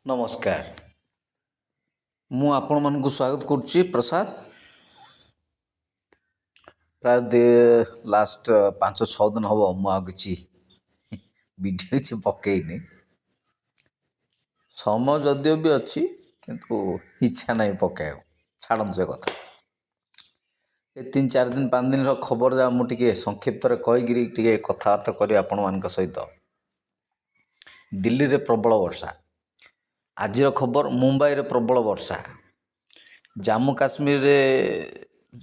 ନମସ୍କାର। ମୁଁ ଆପଣମାନଙ୍କୁ ସ୍ୱାଗତ କରୁଛି ପ୍ରସାଦ। ପ୍ରାୟ ଲାଷ୍ଟ 5-6 ଦିନ ହେବ ମୁଁ ଆଉ କିଛି ଭିଡ଼ିଓ କିଛି ପକେଇନି। ସମୟ ଯଦିଓ ବି ଅଛି କିନ୍ତୁ ଇଚ୍ଛା ନାହିଁ ପକାଇବାକୁ। ଛାଡ଼ନ୍ତୁ ସେ କଥା। ଏ 3-4 ଦିନ 5 ଦିନର ଖବର ଯାହା ମୁଁ ଟିକେ ସଂକ୍ଷିପ୍ତରେ କହିକିରି ଟିକେ କଥାବାର୍ତ୍ତା କରି ଆପଣମାନଙ୍କ ସହିତ। ଦିଲ୍ଲୀରେ ପ୍ରବଳ ବର୍ଷା। ଆଜିର ଖବର ମୁମ୍ବାଇରେ ପ୍ରବଳ ବର୍ଷା। ଜାମ୍ମୁ କାଶ୍ମୀରରେ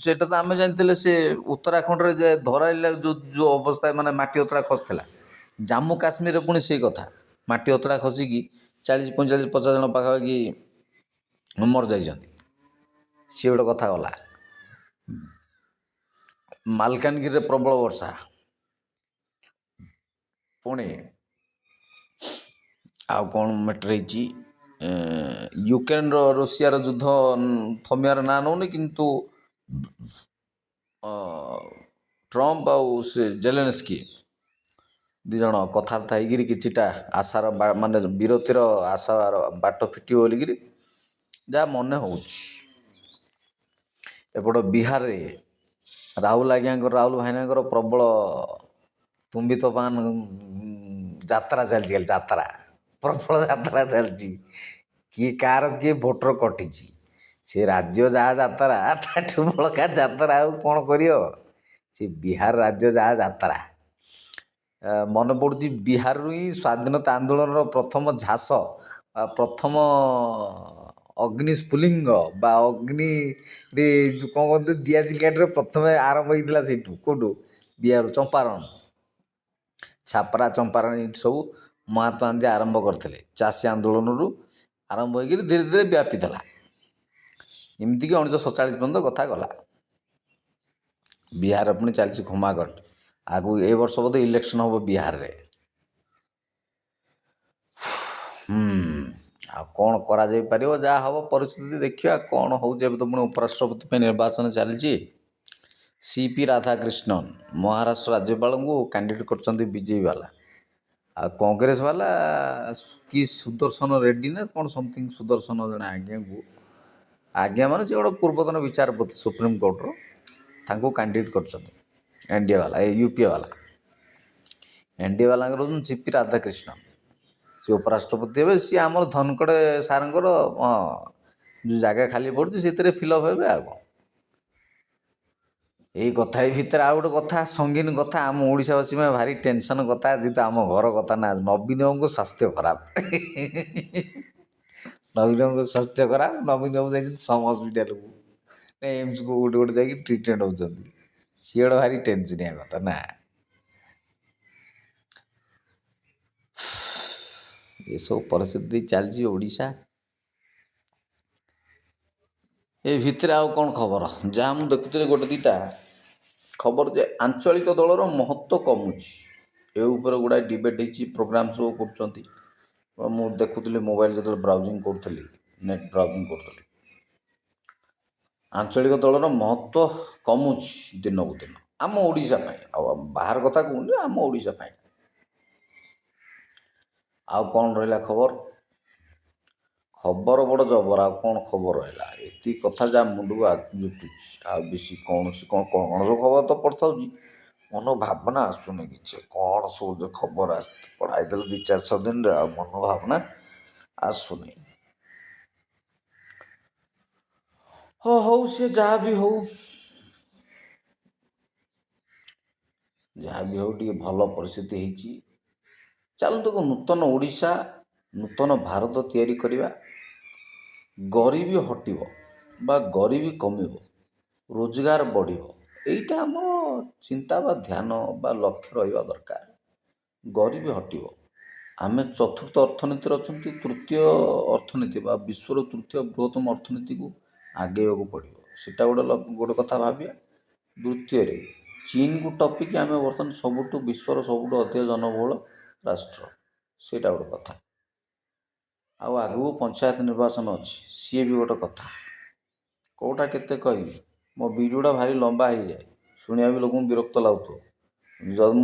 ସେଇଟା ତ ଆମେ ଜାଣିଥିଲେ ସେ ଉତ୍ତରାଖଣ୍ଡରେ ଯେ ଧରାଇଲା ଯେଉଁ ଅବସ୍ଥା ମାନେ ମାଟି ଅତଡ଼ା ଖସିଥିଲା। ଜାମ୍ମୁ କାଶ୍ମୀରରେ ପୁଣି ସେଇ କଥା ମାଟି ଅତଡ଼ା ଖସିକି 40-45-50 ଜଣ ପାଖାପାଖି ମରିଯାଇଛନ୍ତି। ସିଏ ଗୋଟେ କଥା ଗଲା। ମାଲକାନଗିରିରେ ପ୍ରବଳ ବର୍ଷା। ପୁଣି ଆଉ କ'ଣ ମ୍ୟାଟର୍ ହେଇଛି, ୟୁକ୍ରେନ୍ର ରୁଷିଆର ଯୁଦ୍ଧ ଥମିବାର ନାଁ ନେଉନି, କିନ୍ତୁ ଟ୍ରମ୍ପ ଆଉ ସେ ଜେଲେନ୍ସ୍କି ଦୁଇ ଜଣ କଥାବାର୍ତ୍ତା ହେଇକିରି କିଛିଟା ଆଶାର ମାନେ ବିରତିର ଆଶାର ବାଟ ଫିଟିବ ବୋଲିକିରି ଯାହା ମନେ ହେଉଛି। ଏପଟ ବିହାରରେ ରାହୁଲ ଭାଇନାଙ୍କର ପ୍ରବଳ ତୁମ୍ବି ତୋଫାନ ଯାତ୍ରା ଚାଲିଛି। ଖାଲି ଯାତ୍ରା, ପ୍ରବଳ ଯାତ୍ରା ଚାଲିଛି। କିଏ କାହାର କିଏ ଭୋଟର କଟିଛି। ସେ ରାଜ୍ୟ ଯାହା ଯାତ୍ରା ତାଠୁ ବଳକା ଯାତ୍ରା ଆଉ କ'ଣ କରିବ। ସେ ବିହାର ରାଜ୍ୟ ଯାହା ଯାତ୍ରା। ମନେ ପଡ଼ୁଛି ବିହାରରୁ ହିଁ ସ୍ୱାଧୀନତା ଆନ୍ଦୋଳନର ପ୍ରଥମ ଝାସ, ପ୍ରଥମ ଅଗ୍ନି ସ୍ଫୁଲିଙ୍ଗ ବା ଅଗ୍ନିରେ କ'ଣ କହନ୍ତି ଦିଆସିଲି ପ୍ରଥମେ ଆରମ୍ଭ ହେଇଥିଲା ସେଇଠୁ। କେଉଁଠୁ? ବିହାରରୁ, ଚମ୍ପାରଣ, ଛାପରା ଚମ୍ପାରଣ ଏଇଠି ସବୁ ମହାତ୍ମା ଗାନ୍ଧୀ ଆରମ୍ଭ କରିଥିଲେ। ଚାଷୀ ଆନ୍ଦୋଳନରୁ ଆରମ୍ଭ ହୋଇକରି ଧୀରେ ଧୀରେ ବ୍ୟାପିଥିଲା। ଏମିତିକି 1947 ପର୍ଯ୍ୟନ୍ତ କଥା ଗଲା। ବିହାରରେ ପୁଣି ଚାଲିଛି ଘମାଘଟ। ଆଗକୁ ଏ ବର୍ଷ ବୋଧେ ଇଲେକ୍ସନ୍ ହେବ ବିହାରରେ। ଆଉ କ'ଣ କରାଯାଇପାରିବ? ଯାହା ହେବ ପରିସ୍ଥିତି ଦେଖିବା କ'ଣ ହେଉଛି। ଏବେ ତ ପୁଣି ଉପରାଷ୍ଟ୍ରପତି ପାଇଁ ନିର୍ବାଚନ ଚାଲିଛି। CP ରାଧାକ୍ରିଷ୍ଣନ ମହାରାଷ୍ଟ୍ର ରାଜ୍ୟପାଳଙ୍କୁ କ୍ୟାଣ୍ଡିଡେଟ୍ କରିଛନ୍ତି ବିଜେପି ବାଲା। ଆଉ କଂଗ୍ରେସ ବାଲା କି ସୁଦର୍ଶନ ରେଡ୍ଡି ନା କ'ଣ ସମଥିଙ୍ଗ ସୁଦର୍ଶନ ଜଣେ ଆଜ୍ଞା ମାନେ ସେ ଗୋଟେ ପୂର୍ବତନ ବିଚାରପତି ସୁପ୍ରିମକୋର୍ଟର, ତାଙ୍କୁ କ୍ୟାଣ୍ଡିଡେଟ୍ କରିଛନ୍ତି NDA ବାଲା, UPA ବାଲା। NDA ବାଲାଙ୍କର ହେଉଛନ୍ତି CP ରାଧାକ୍ରିଷ୍ଣନ। ସେ ଉପରାଷ୍ଟ୍ରପତି ହେବେ। ସିଏ ଆମର ଧନକଡ଼ ସାର୍ଙ୍କର ଯେଉଁ ଜାଗା ଖାଲି ପଡ଼ୁଛି ସେଥିରେ ଫିଲ୍ଅପ୍ ହେବେ। ଆଉ କ'ଣ ଏଇ କଥା। ଏଇ ଭିତରେ ଆଉ ଗୋଟେ କଥା, ସଙ୍ଗୀନ କଥା, ଆମ ଓଡ଼ିଶାବାସୀ ପାଇଁ ଭାରି ଟେନସନ୍ କଥା, ଯେହେତୁ ଆମ ଘର କଥା ନା। ନବୀନ ବାବୁଙ୍କ ସ୍ୱାସ୍ଥ୍ୟ ଖରାପ। ନବୀନ ବାବୁଙ୍କ ସ୍ୱାସ୍ଥ୍ୟ ଖରାପ। ନବୀନ ବାବୁ ଯାଇଛନ୍ତି ସମ୍ ହସ୍ପିଟାଲକୁ, ଏମ୍ସକୁ ଗୋଟେ ଯାଇକି ଟ୍ରିଟମେଣ୍ଟ ହେଉଛନ୍ତି। ସିଏ ଗୋଟେ ଭାରି ଟେନସନିଆ କଥା ନା। ଏସବୁ ପରିସ୍ଥିତି ଚାଲିଛି ଓଡ଼ିଶା। ଏ ଭିତରେ ଆଉ କ'ଣ ଖବର? ଯାହା ମୁଁ ଦେଖୁଥିଲି ଗୋଟେ ଦୁଇଟା ଖବର ଯେ ଆଞ୍ଚଳିକ ଦଳର ମହତ୍ତ୍ୱ କମୁଛି। ଏ ଉପରେ ଗୁଡ଼ାଏ ଡିବେଟ୍ ହେଇଛି, ପ୍ରୋଗ୍ରାମ୍ ସବୁ କରୁଛନ୍ତି। ମୁଁ ଦେଖୁଥିଲି ମୋବାଇଲ୍ ଯେତେବେଳେ ବ୍ରାଉଜିଂ କରୁଥିଲି, ନେଟ୍ ବ୍ରାଉଜିଂ କରୁଥିଲି। ଆଞ୍ଚଳିକ ଦଳର ମହତ୍ତ୍ୱ କମୁଛି ଦିନକୁ ଦିନ ଆମ ଓଡ଼ିଶା ପାଇଁ। ଆଉ ବାହାର କଥା କହୁନି, ଆମ ଓଡ଼ିଶା ପାଇଁ। ଆଉ କ'ଣ ରହିଲା ଖବର? ଖବର ବଡ଼ ଜବର। ଆଉ କ'ଣ ଖବର ରହିଲା? ଏତିକି କଥା ଯାହା ମୁଣ୍ଡକୁ ଜୁଟୁଛି। ଆଉ ବେଶୀ କୌଣସି କ'ଣ ସବୁ ଖବର ତ ପଢ଼ିଥାଉଛି, ମନ ଭାବନା ଆସୁନି କିଛି। କ'ଣ ସବୁ ଯେଉଁ ଖବର ପଢ଼ାଇଦେଲେ 2-4-6 ଦିନରେ, ଆଉ ମନ ଭାବନା ଆସୁନି। ହଉ, ସେ ଯାହା ବି ହଉ ଟିକେ ଭଲ ପରିସ୍ଥିତି ହେଇଛି। ଚାଲନ୍ତୁ ନୂତନ ଓଡ଼ିଶା, ନୂତନ ଭାରତ ତିଆରି କରିବା। ଗରିବୀ ହଟିବ ବା ଗରିବୀ କମିବ, ରୋଜଗାର ବଢ଼ିବ। ଏଇଟା ଆମର ଚିନ୍ତା ବା ଧ୍ୟାନ ବା ଲକ୍ଷ୍ୟ ରହିବା ଦରକାର। ଗରିବୀ ହଟିବ। ଆମେ ଚତୁର୍ଥ ଅର୍ଥନୀତିରେ ଅଛନ୍ତି, ତୃତୀୟ ଅର୍ଥନୀତି ବା ବିଶ୍ୱର ତୃତୀୟ ବୃହତ୍ତମ ଅର୍ଥନୀତିକୁ ଆଗେଇବାକୁ ପଡ଼ିବ। ସେଇଟା ଗୋଟେ କଥା ଭାବିବା। ଦ୍ୱିତୀୟରେ, ଚୀନକୁ ଟପିକି ଆମେ ବର୍ତ୍ତମାନ ବିଶ୍ୱର ସବୁଠୁ ଅଧିକ ଜନବହୁଳ ରାଷ୍ଟ୍ର। ସେଇଟା ଗୋଟେ କଥା। ଆଉ ଆଗକୁ ପଞ୍ଚାୟତ ନିର୍ବାଚନ ଅଛି, ସିଏ ବି ଗୋଟେ କଥା। କେଉଁଟା କେତେ କହିବି, ମୋ ଭିଡ଼ିଓଟା ଭାରି ଲମ୍ବା ହେଇଯାଏ, ଶୁଣିବା ବି ଲୋକଙ୍କୁ ବିରକ୍ତ ଲାଗୁଥିବ। ଯଦି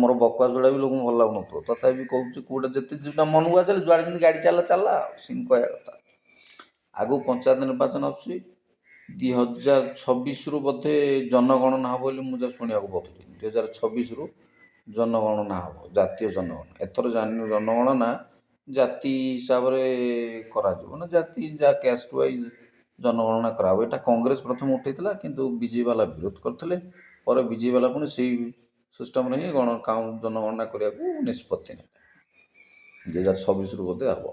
ମୋର ବକୱାସ ଯୋଡ଼ା ବି ଲୋକଙ୍କୁ ଭଲ ଲାଗୁନଥିବ, ତଥାପି କହୁଛି କେଉଁଟା ଯେତେ ଯେଉଁଟା ମନକୁ ଆସିଲେ ଯୁଆଡ଼େ ଯେମିତି ଗାଡ଼ି ଚାଲା ଆଉ ସେମିତି କହିବା କଥା। ଆଗକୁ ପଞ୍ଚାୟତ ନିର୍ବାଚନ ଆସୁଛି 2026ରୁ ବୋଧେ ଜନଗଣନା ହେବ ବୋଲି ମୁଁ ଯାହା ଶୁଣିବାକୁ ପାଉଥିଲି। 2026ରୁ ଜନଗଣନା ହେବ, ଜାତୀୟ ଜନଗଣନା। ଏଥର ଜନଗଣନା ଜାତି ହିସାବରେ କରାଯିବ ନା ଜାତି ଯାହା କ୍ୟାଷ୍ଟ ୱାଇଜ୍ ଜନଗଣନା କରାହେବ। ଏଇଟା କଂଗ୍ରେସ ପ୍ରଥମେ ଉଠାଇଥିଲା, କିନ୍ତୁ ବିଜେପି ବାଲା ବିରୋଧ କରିଥିଲେ। ପରେ ବିଜେପି ବାଲା ପୁଣି ସେଇ ସିଷ୍ଟମ୍ରେ ହିଁ ଜନଗଣନା କରିବାକୁ ନିଷ୍ପତ୍ତି ନେଲେ। 2026ରୁ ବୋଧେ ହେବ।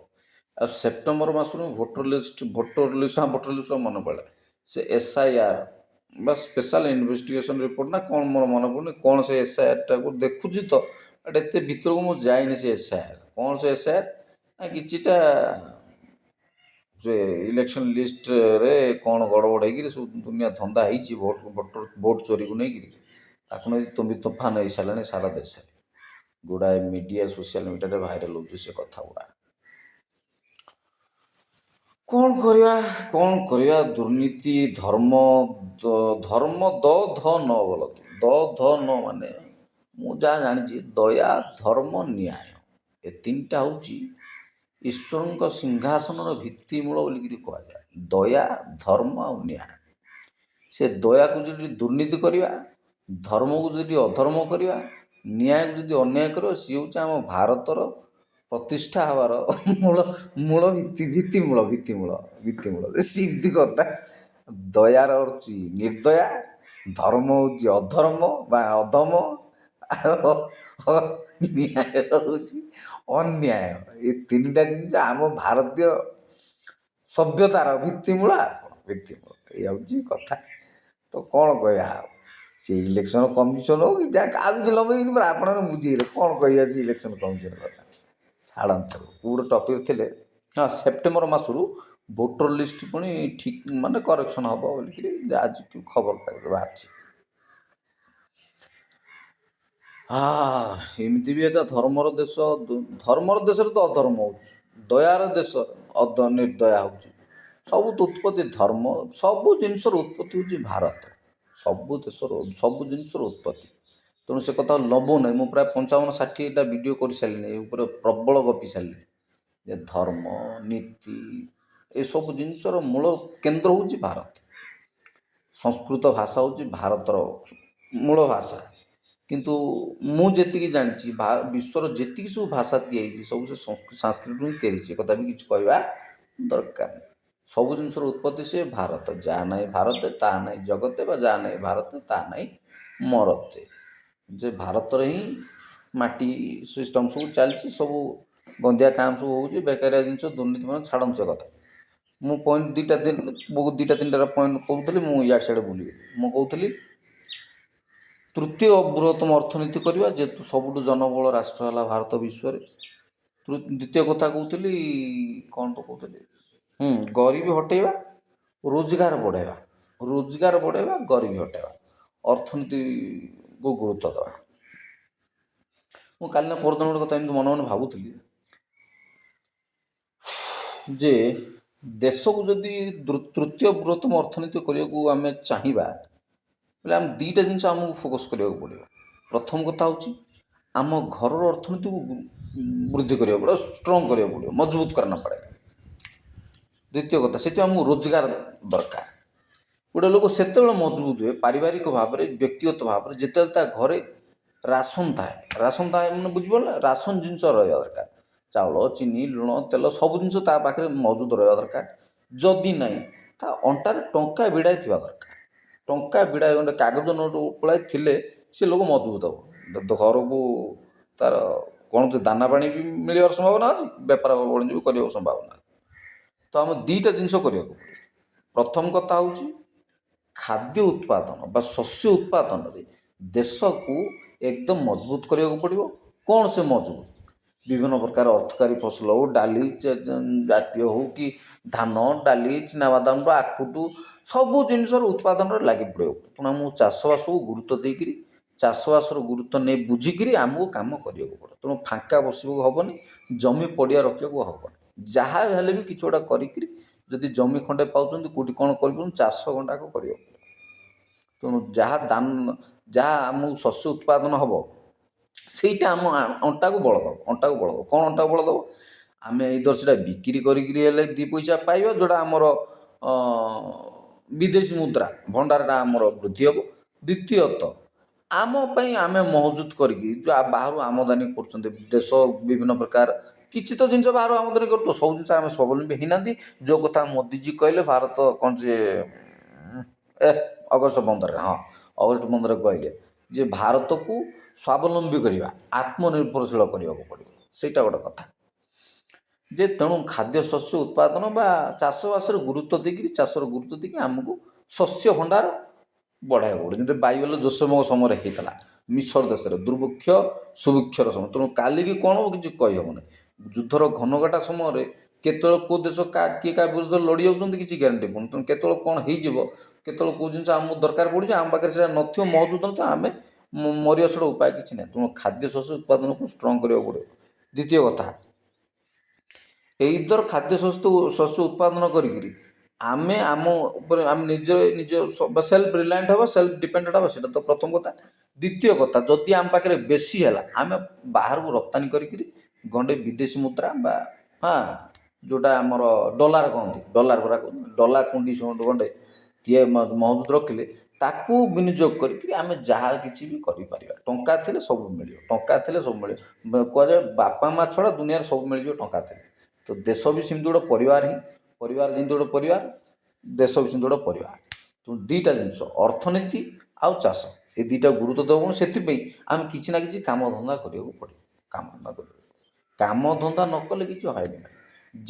ଆଉ ସେପ୍ଟେମ୍ବର ମାସରୁ ଭୋଟର ଲିଷ୍ଟ ମନେ ପଡ଼ିଲା, ସେ SIR ବା ସ୍ପେଶାଲ୍ ଇନଭେଷ୍ଟିଗେସନ୍ ରିପୋର୍ଟ ନା କ'ଣ ମୋର ମନେ ପଡ଼ୁନି, କ'ଣ ସେ SIRଟାକୁ ଦେଖୁଛି ତ ଏଟା ଏତେ ଭିତରକୁ ମୁଁ ଯାଇନି। ସେ SIR କ'ଣ, ସେ SIR ନା କିଛିଟା ସେ ଇଲେକ୍ସନ୍ ଲିଷ୍ଟରେ କ'ଣ ଗଡ଼ବଡ଼ ହେଇକିରି ସବୁ ଦୁନିଆ ଧନ୍ଦା ହେଇଛି, ଭୋଟ ଚୋରିକୁ ନେଇକିରି ତାକୁ ନେଇ ତୁମ୍ବି ତୋଫାନ ହେଇସାରିଲାଣି ସାରା ଦେଶରେ। ଗୁଡ଼ାଏ ମିଡ଼ିଆ ସୋସିଆଲ ମିଡ଼ିଆରେ ଭାଇରାଲ୍ ହେଉଛି ସେ କଥା ଗୁଡ଼ା। କ'ଣ କରିବା ଦୁର୍ନୀତି ଧର୍ମ ଧ ନ ବୋଲନ୍ତି, ଧ ନ ମାନେ ମୁଁ ଯାହା ଜାଣିଛି ଦୟା ଧର୍ମ ନ୍ୟାୟ, ଏ ତିନିଟା ହେଉଛି ଈଶ୍ୱରଙ୍କ ସିଂହାସନର ଭିତ୍ତିମୂଳ ବୋଲିକିରି କୁହାଯାଏ। ଦୟା ଧର୍ମ ଆଉ ନ୍ୟାୟ। ସେ ଦୟାକୁ ଯଦି ଦୁର୍ନୀତି କରିବା, ଧର୍ମକୁ ଯଦି ଅଧର୍ମ କରିବା, ନ୍ୟାୟକୁ ଯଦି ଅନ୍ୟାୟ କରିବା, ସିଏ ହେଉଛି ଆମ ଭାରତର ପ୍ରତିଷ୍ଠା ହେବାର ମୂଳ ଭିତ୍ତିମୂଳ ସେମିତି କଥା। ଦୟାର ହେଉଛି ନିର୍ଦୟା, ଧର୍ମ ହେଉଛି ଅଧର୍ମ ବା ଅଧମ, ଆଉ ନ୍ୟାୟ ହେଉଛି ଅନ୍ୟାୟ। ଏ ତିନିଟା ଜିନିଷ ଆମ ଭାରତୀୟ ସଭ୍ୟତାର ଭିତ୍ତିମୂଳ। ଏଇ ହେଉଛି କଥା। ତ କ'ଣ କହିବା ଆଉ, ସେ ଇଲେକ୍ସନ୍ କମିଶନ୍ ହଉ କି ଯାହା କାହା କିଛି ଲଗେଇନି ପରା, ଆପଣମାନେ ବୁଝିଗଲେ କ'ଣ କହିବା ସେ ଇଲେକ୍ସନ୍ କମିଶନ୍ କଥା। ଛାଡ଼ନ୍ତୁ, କେଉଁଗୋଟେ ଟପିକ୍ ଥିଲେ। ହଁ, ସେପ୍ଟେମ୍ବର ମାସରୁ ଭୋଟର ଲିଷ୍ଟ ପୁଣି ଠିକ୍ ମାନେ କରେକ୍ସନ୍ ହେବ ବୋଲିକିରି ଆଜି ଖବରକାଗଜରେ ବାହାରିଛି। ଏମିତି ବି ଏଟା ଧର୍ମର ଦେଶ, ଧର୍ମର ଦେଶରେ ତ ଅଧର୍ମ ହେଉଛି, ଦୟାର ଦେଶ ନିର୍ଦୟା ହେଉଛି। ସବୁ ତ ଉତ୍ପତ୍ତି ଧର୍ମ, ସବୁ ଜିନିଷର ଉତ୍ପତ୍ତି ହେଉଛି ଭାରତ। ସବୁ ଜିନିଷର ଉତ୍ପତ୍ତି। ତେଣୁ ସେ କଥା ଲଭୁ ନାହିଁ। ମୁଁ ପ୍ରାୟ 55-60ଟା ଭିଡ଼ିଓ କରିସାରିଲିଣି, ଏ ଉପରେ ପ୍ରବଳ ଗପି ସାରିଲିଣି ଯେ ଧର୍ମ ନୀତି ଏସବୁ ଜିନିଷର ମୂଳ କେନ୍ଦ୍ର ହେଉଛି ଭାରତ। ସଂସ୍କୃତ ଭାଷା ହେଉଛି ଭାରତର ମୂଳ ଭାଷା। କିନ୍ତୁ ମୁଁ ଯେତିକି ଜାଣିଛି ବିଶ୍ୱର ଯେତିକି ସବୁ ଭାଷା ତିଆରି ହେଇଛି ସବୁ ସେ ସାଂସ୍କ୍ରିଟରୁ ହିଁ ତିଆରି ହେଇଛି। ଏ କଥା ବି କିଛି କହିବା ଦରକାର ନାହିଁ। ସବୁ ଜିନିଷର ଉତ୍ପତ୍ତି ସେ ଭାରତ। ଯାହା ନାହିଁ ଭାରତେ ତାହା ନାହିଁ ଜଗତେ, ବା ଯାହା ନାହିଁ ଭାରତେ ତାହା ନାହିଁ ମରତେ। ଯେ ଭାରତରେ ହିଁ ମାଟି ସିଷ୍ଟମ୍ ସବୁ ଚାଲିଛି, ସବୁ ଗନ୍ଧିଆ କାମ ସବୁ ହେଉଛି, ବେକାରିଆ ଜିନିଷ, ଦୁର୍ନୀତି ମାନେ ଛାଡ଼ନ୍ତୁ ସେ କଥା। ମୁଁ ପଏଣ୍ଟ ଦୁଇଟା ତିନିଟା ପଏଣ୍ଟ କହୁଥିଲି, ମୁଁ ଇଆଡ଼େ ସିଆଡ଼େ ଭୁଲିଗଲି। ମୁଁ କହୁଥିଲି ତୃତୀୟ ବୃହତ୍ତମ ଅର୍ଥନୀତି କରିବା, ଯେହେତୁ ସବୁଠୁ ଜନବହୁଳ ରାଷ୍ଟ୍ର ହେଲା ଭାରତ ବିଶ୍ୱରେ। ଦ୍ୱିତୀୟ କଥା କହୁଥିଲି କ'ଣ ତ କହୁଥିଲି, ଗରିବୀ ହଟେଇବା, ରୋଜଗାର ବଢ଼ାଇବା, ଗରିବୀ ହଟେଇବା, ଅର୍ଥନୀତିକୁ ଗୁରୁତ୍ୱ ଦେବା। ମୁଁ କାଲି ନା ପରଦିନ ଗୋଟେ କଥା ଏମିତି ମନେ ମନେ ଭାବୁଥିଲି ଯେ ଦେଶକୁ ଯଦି ତୃତୀୟ ବୃହତ୍ତମ ଅର୍ଥନୀତି କରିବାକୁ ଆମେ ଚାହିଁବା, ବୋଲେ ଆମେ ଦୁଇଟା ଜିନିଷ ଆମକୁ ଫୋକସ୍ କରିବାକୁ ପଡ଼ିବ। ପ୍ରଥମ କଥା ହେଉଛି ଆମ ଘରର ଅର୍ଥନୀତିକୁ ବୃଦ୍ଧି କରିବାକୁ ପଡ଼ିବ, ଷ୍ଟ୍ରଙ୍ଗ କରିବାକୁ ପଡ଼ିବ, ମଜବୁତ କରନା ପଡ଼େ। ଦ୍ୱିତୀୟ କଥା, ସେଥିପାଇଁ ଆମକୁ ରୋଜଗାର ଦରକାର। ଗୋଟେ ଲୋକ ସେତେବେଳେ ମଜବୁତ ହୁଏ ପାରିବାରିକ ଭାବରେ, ବ୍ୟକ୍ତିଗତ ଭାବରେ, ଯେତେବେଳେ ତା ଘରେ ରାସନ ଥାଏ ମାନେ ବୁଝିପାରିଲ, ରାସନ ଜିନିଷ ରହିବା ଦରକାର। ଚାଉଳ, ଚିନି, ଲୁଣ, ତେଲ ସବୁ ଜିନିଷ ତା ପାଖରେ ମଜୁଦ ରହିବା ଦରକାର। ଯଦି ନାହିଁ ତା ଅଣ୍ଟାରେ ଟଙ୍କା ବିଡ଼ାଏ ଥିବା ଦରକାର। ଟଙ୍କା ବିଡ଼ାଏ ଗୋଟେ କାଗଜ ନୋଟ୍ ପୁଳାଏ ଥିଲେ ସେ ଲୋକ ମଜବୁତ ହେବ। ଘରକୁ ତା'ର କୌଣସି ଦାନା ପାଣି ବି ମିଳିବାର ସମ୍ଭାବନା ଅଛି, ବେପାର ବାଣିଜ୍ୟ ବି କରିବାକୁ ସମ୍ଭାବନା ଅଛି। ତ ଆମେ ଦୁଇଟା ଜିନିଷ କରିବାକୁ ପଡ଼ିବ। ପ୍ରଥମ କଥା ହେଉଛି ଖାଦ୍ୟ ଉତ୍ପାଦନ ବା ଶସ୍ୟ ଉତ୍ପାଦନରେ ଦେଶକୁ ଏକଦମ ମଜବୁତ କରିବାକୁ ପଡ଼ିବ। କ'ଣ ସେ ମଜବୁତ? ବିଭିନ୍ନ ପ୍ରକାର ଅର୍ଥକାରୀ ଫସଲ ହେଉ, ଡାଲି ଜାତୀୟ ହେଉ କି ଧାନ, ଡାଲି, ଚିନାବାଦାମରୁ ଆଖୁଠୁ ସବୁ ଜିନିଷର ଉତ୍ପାଦନରେ ଲାଗି ପଡ଼ିବ। ତେଣୁ ଆମକୁ ଚାଷବାସକୁ ଗୁରୁତ୍ୱ ଦେଇକରି, ଚାଷବାସର ଗୁରୁତ୍ୱ ନେଇ ବୁଝିକିରି ଆମକୁ କାମ କରିବାକୁ ପଡ଼ିବ। ତେଣୁ ଫାଙ୍କା ବସିବାକୁ ହେବନି, ଜମି ପଡ଼ିଆ ରଖିବାକୁ ହେବନି। ଯାହା ହେଲେ ବି କିଛି ଗୋଟେ କରିକିରି, ଯଦି ଜମି ଖଣ୍ଡେ ପାଉଛନ୍ତି କେଉଁଠି କ'ଣ କରିପାରୁଛନ୍ତି, ଚାଷ ଗଣ୍ଡାକ କରିବାକୁ ପଡ଼ିବ। ତେଣୁ ଯାହା ଯାହା ଆମକୁ ଶସ୍ୟ ଉତ୍ପାଦନ ହେବ ସେଇଟା ଆମ ଅଣ୍ଟାକୁ ବଳ ଦେବ। କ'ଣ ଅଣ୍ଟାକୁ ବଳ ଦେବ? ଆମେ ଏଇଦର ସେଇଟା ବିକ୍ରି କରିକିରି ହେଲେ ଦୁଇ ପଇସା ପାଇବା, ଯେଉଁଟା ଆମର ବିଦେଶୀ ମୁଦ୍ରା ଭଣ୍ଡାରଟା ଆମର ବୃଦ୍ଧି ହେବ। ଦ୍ୱିତୀୟତଃ ଆମ ପାଇଁ ଆମେ ମହଜୁଦ କରିକି ଯେଉଁ ବାହାରୁ ଆମଦାନୀ କରୁଛନ୍ତି, ଦେଶ ବିଭିନ୍ନ ପ୍ରକାର କିଛି ତ ଜିନିଷ ବାହାରୁ ଆମଦାନୀ କରୁଛୁ, ସବୁ ଜିନିଷ ଆମେ ସ୍ୱାବଲମ୍ବୀ ହେଇନାହାନ୍ତି। ଯେଉଁ କଥା ମୋଦିଜୀ କହିଲେ, ଭାରତ କ'ଣ ଯେ ଅଗଷ୍ଟ 15ରେ, ଅଗଷ୍ଟ 15ରେ କହିଲେ ଯେ ଭାରତକୁ ସ୍ୱାବଲମ୍ବୀ କରିବା, ଆତ୍ମନିର୍ଭରଶୀଳ କରିବାକୁ ପଡ଼ିବ। ସେଇଟା ଗୋଟେ କଥା ଯେ ତେଣୁ ଖାଦ୍ୟଶସ୍ୟ ଉତ୍ପାଦନ ବା ଚାଷବାସରେ ଗୁରୁତ୍ୱ ଦେଇକି ଆମକୁ ଶସ୍ୟ ଭଣ୍ଡାର ବଢ଼ାଇବାକୁ ପଡ଼ିବ। ଯେମିତି ବାଇବେଲ ଜୋସେଫଙ୍କ ସମୟରେ ହେଇଥିଲା, ମିଶର ଦେଶରେ ଦୁର୍ଭିକ୍ଷ ସୁଭିକ୍ଷର ସମୟ। ତେଣୁ କାଲିକି କ'ଣ ହେବ କିଛି କହିହେବନି। ଯୁଦ୍ଧର ଘନଘଟା ସମୟରେ କେତେବେଳେ କେଉଁ ଦେଶ କିଏ କାହା ବିରୁଦ୍ଧରେ ଲଢ଼ି ଯାଉଛନ୍ତି କିଛି ଗ୍ୟାରେଣ୍ଟି ପଡ଼ୁନି। ତେଣୁ କେତେବେଳେ କ'ଣ ହେଇଯିବ, କେତେବେଳେ କେଉଁ ଜିନିଷ ଆମକୁ ଦରକାର ପଡ଼ିଯିବ, ଆମ ପାଖରେ ସେଇଟା ନଥିବ, ମହଜୁଦ ନଥିବ, ଆମେ ମରିବା ଛଡ଼ା ଉପାୟ କିଛି ନାହିଁ। ତେଣୁ ଖାଦ୍ୟଶସ୍ୟ ଉତ୍ପାଦନକୁ ଷ୍ଟ୍ରଙ୍ଗ କରିବାକୁ ପଡ଼ିବ। ଦ୍ୱିତୀୟ କଥା, ଏଇଦର ଶସ୍ୟ ଉତ୍ପାଦନ କରିକିରି ଆମେ ଆମ ଉପରେ ଆମେ ନିଜ ସେଲ୍ଫ ରିଲାଏଣ୍ଟ ହେବା, ସେଲ୍ଫ ଡିପେଣ୍ଡେଣ୍ଟ ହେବା, ସେଇଟା ତ ପ୍ରଥମ କଥା। ଦ୍ୱିତୀୟ କଥା, ଯଦି ଆମ ପାଖରେ ବେଶୀ ହେଲା, ଆମେ ବାହାରକୁ ରପ୍ତାନି କରିକିରି ଗଣ୍ଡେ ବିଦେଶୀ ମୁଦ୍ରା ବା ଯେଉଁଟା ଆମର ଡଲାର କହନ୍ତି, ଡଲାର କୁଣ୍ଡି ଗଣ୍ଡେ ମହଜୁଦ ରଖିଲେ ତାକୁ ବିନିଯୋଗ କରିକିରି ଆମେ ଯାହା କିଛି ବି କରିପାରିବା। ଟଙ୍କା ଥିଲେ ସବୁ ମିଳିବ, କୁହାଯାଏ ବାପା ମା' ଛଡ଼ା ଦୁନିଆରେ ସବୁ ମିଳିଯିବ ଟଙ୍କା ଥିଲେ। ତ ଦେଶ ବି ସେମିତି ଗୋଟେ ପରିବାର ହିଁ, ପରିବାର ଯେମିତି ଗୋଟେ ପରିବାର, ଦେଶ ବି ସେମିତି ଗୋଟେ ପରିବାର। ତେଣୁ ଦୁଇଟା ଜିନିଷ, ଅର୍ଥନୀତି ଆଉ ଚାଷ, ଏ ଦୁଇଟା ଗୁରୁତ୍ୱ ଦେବ। ସେଥିପାଇଁ ଆମେ କିଛି ନା କିଛି କାମଧନ୍ଦା କରିବାକୁ ପଡ଼ିବ। କାମଧନ୍ଦା ନ କଲେ କିଛି ହଏନି।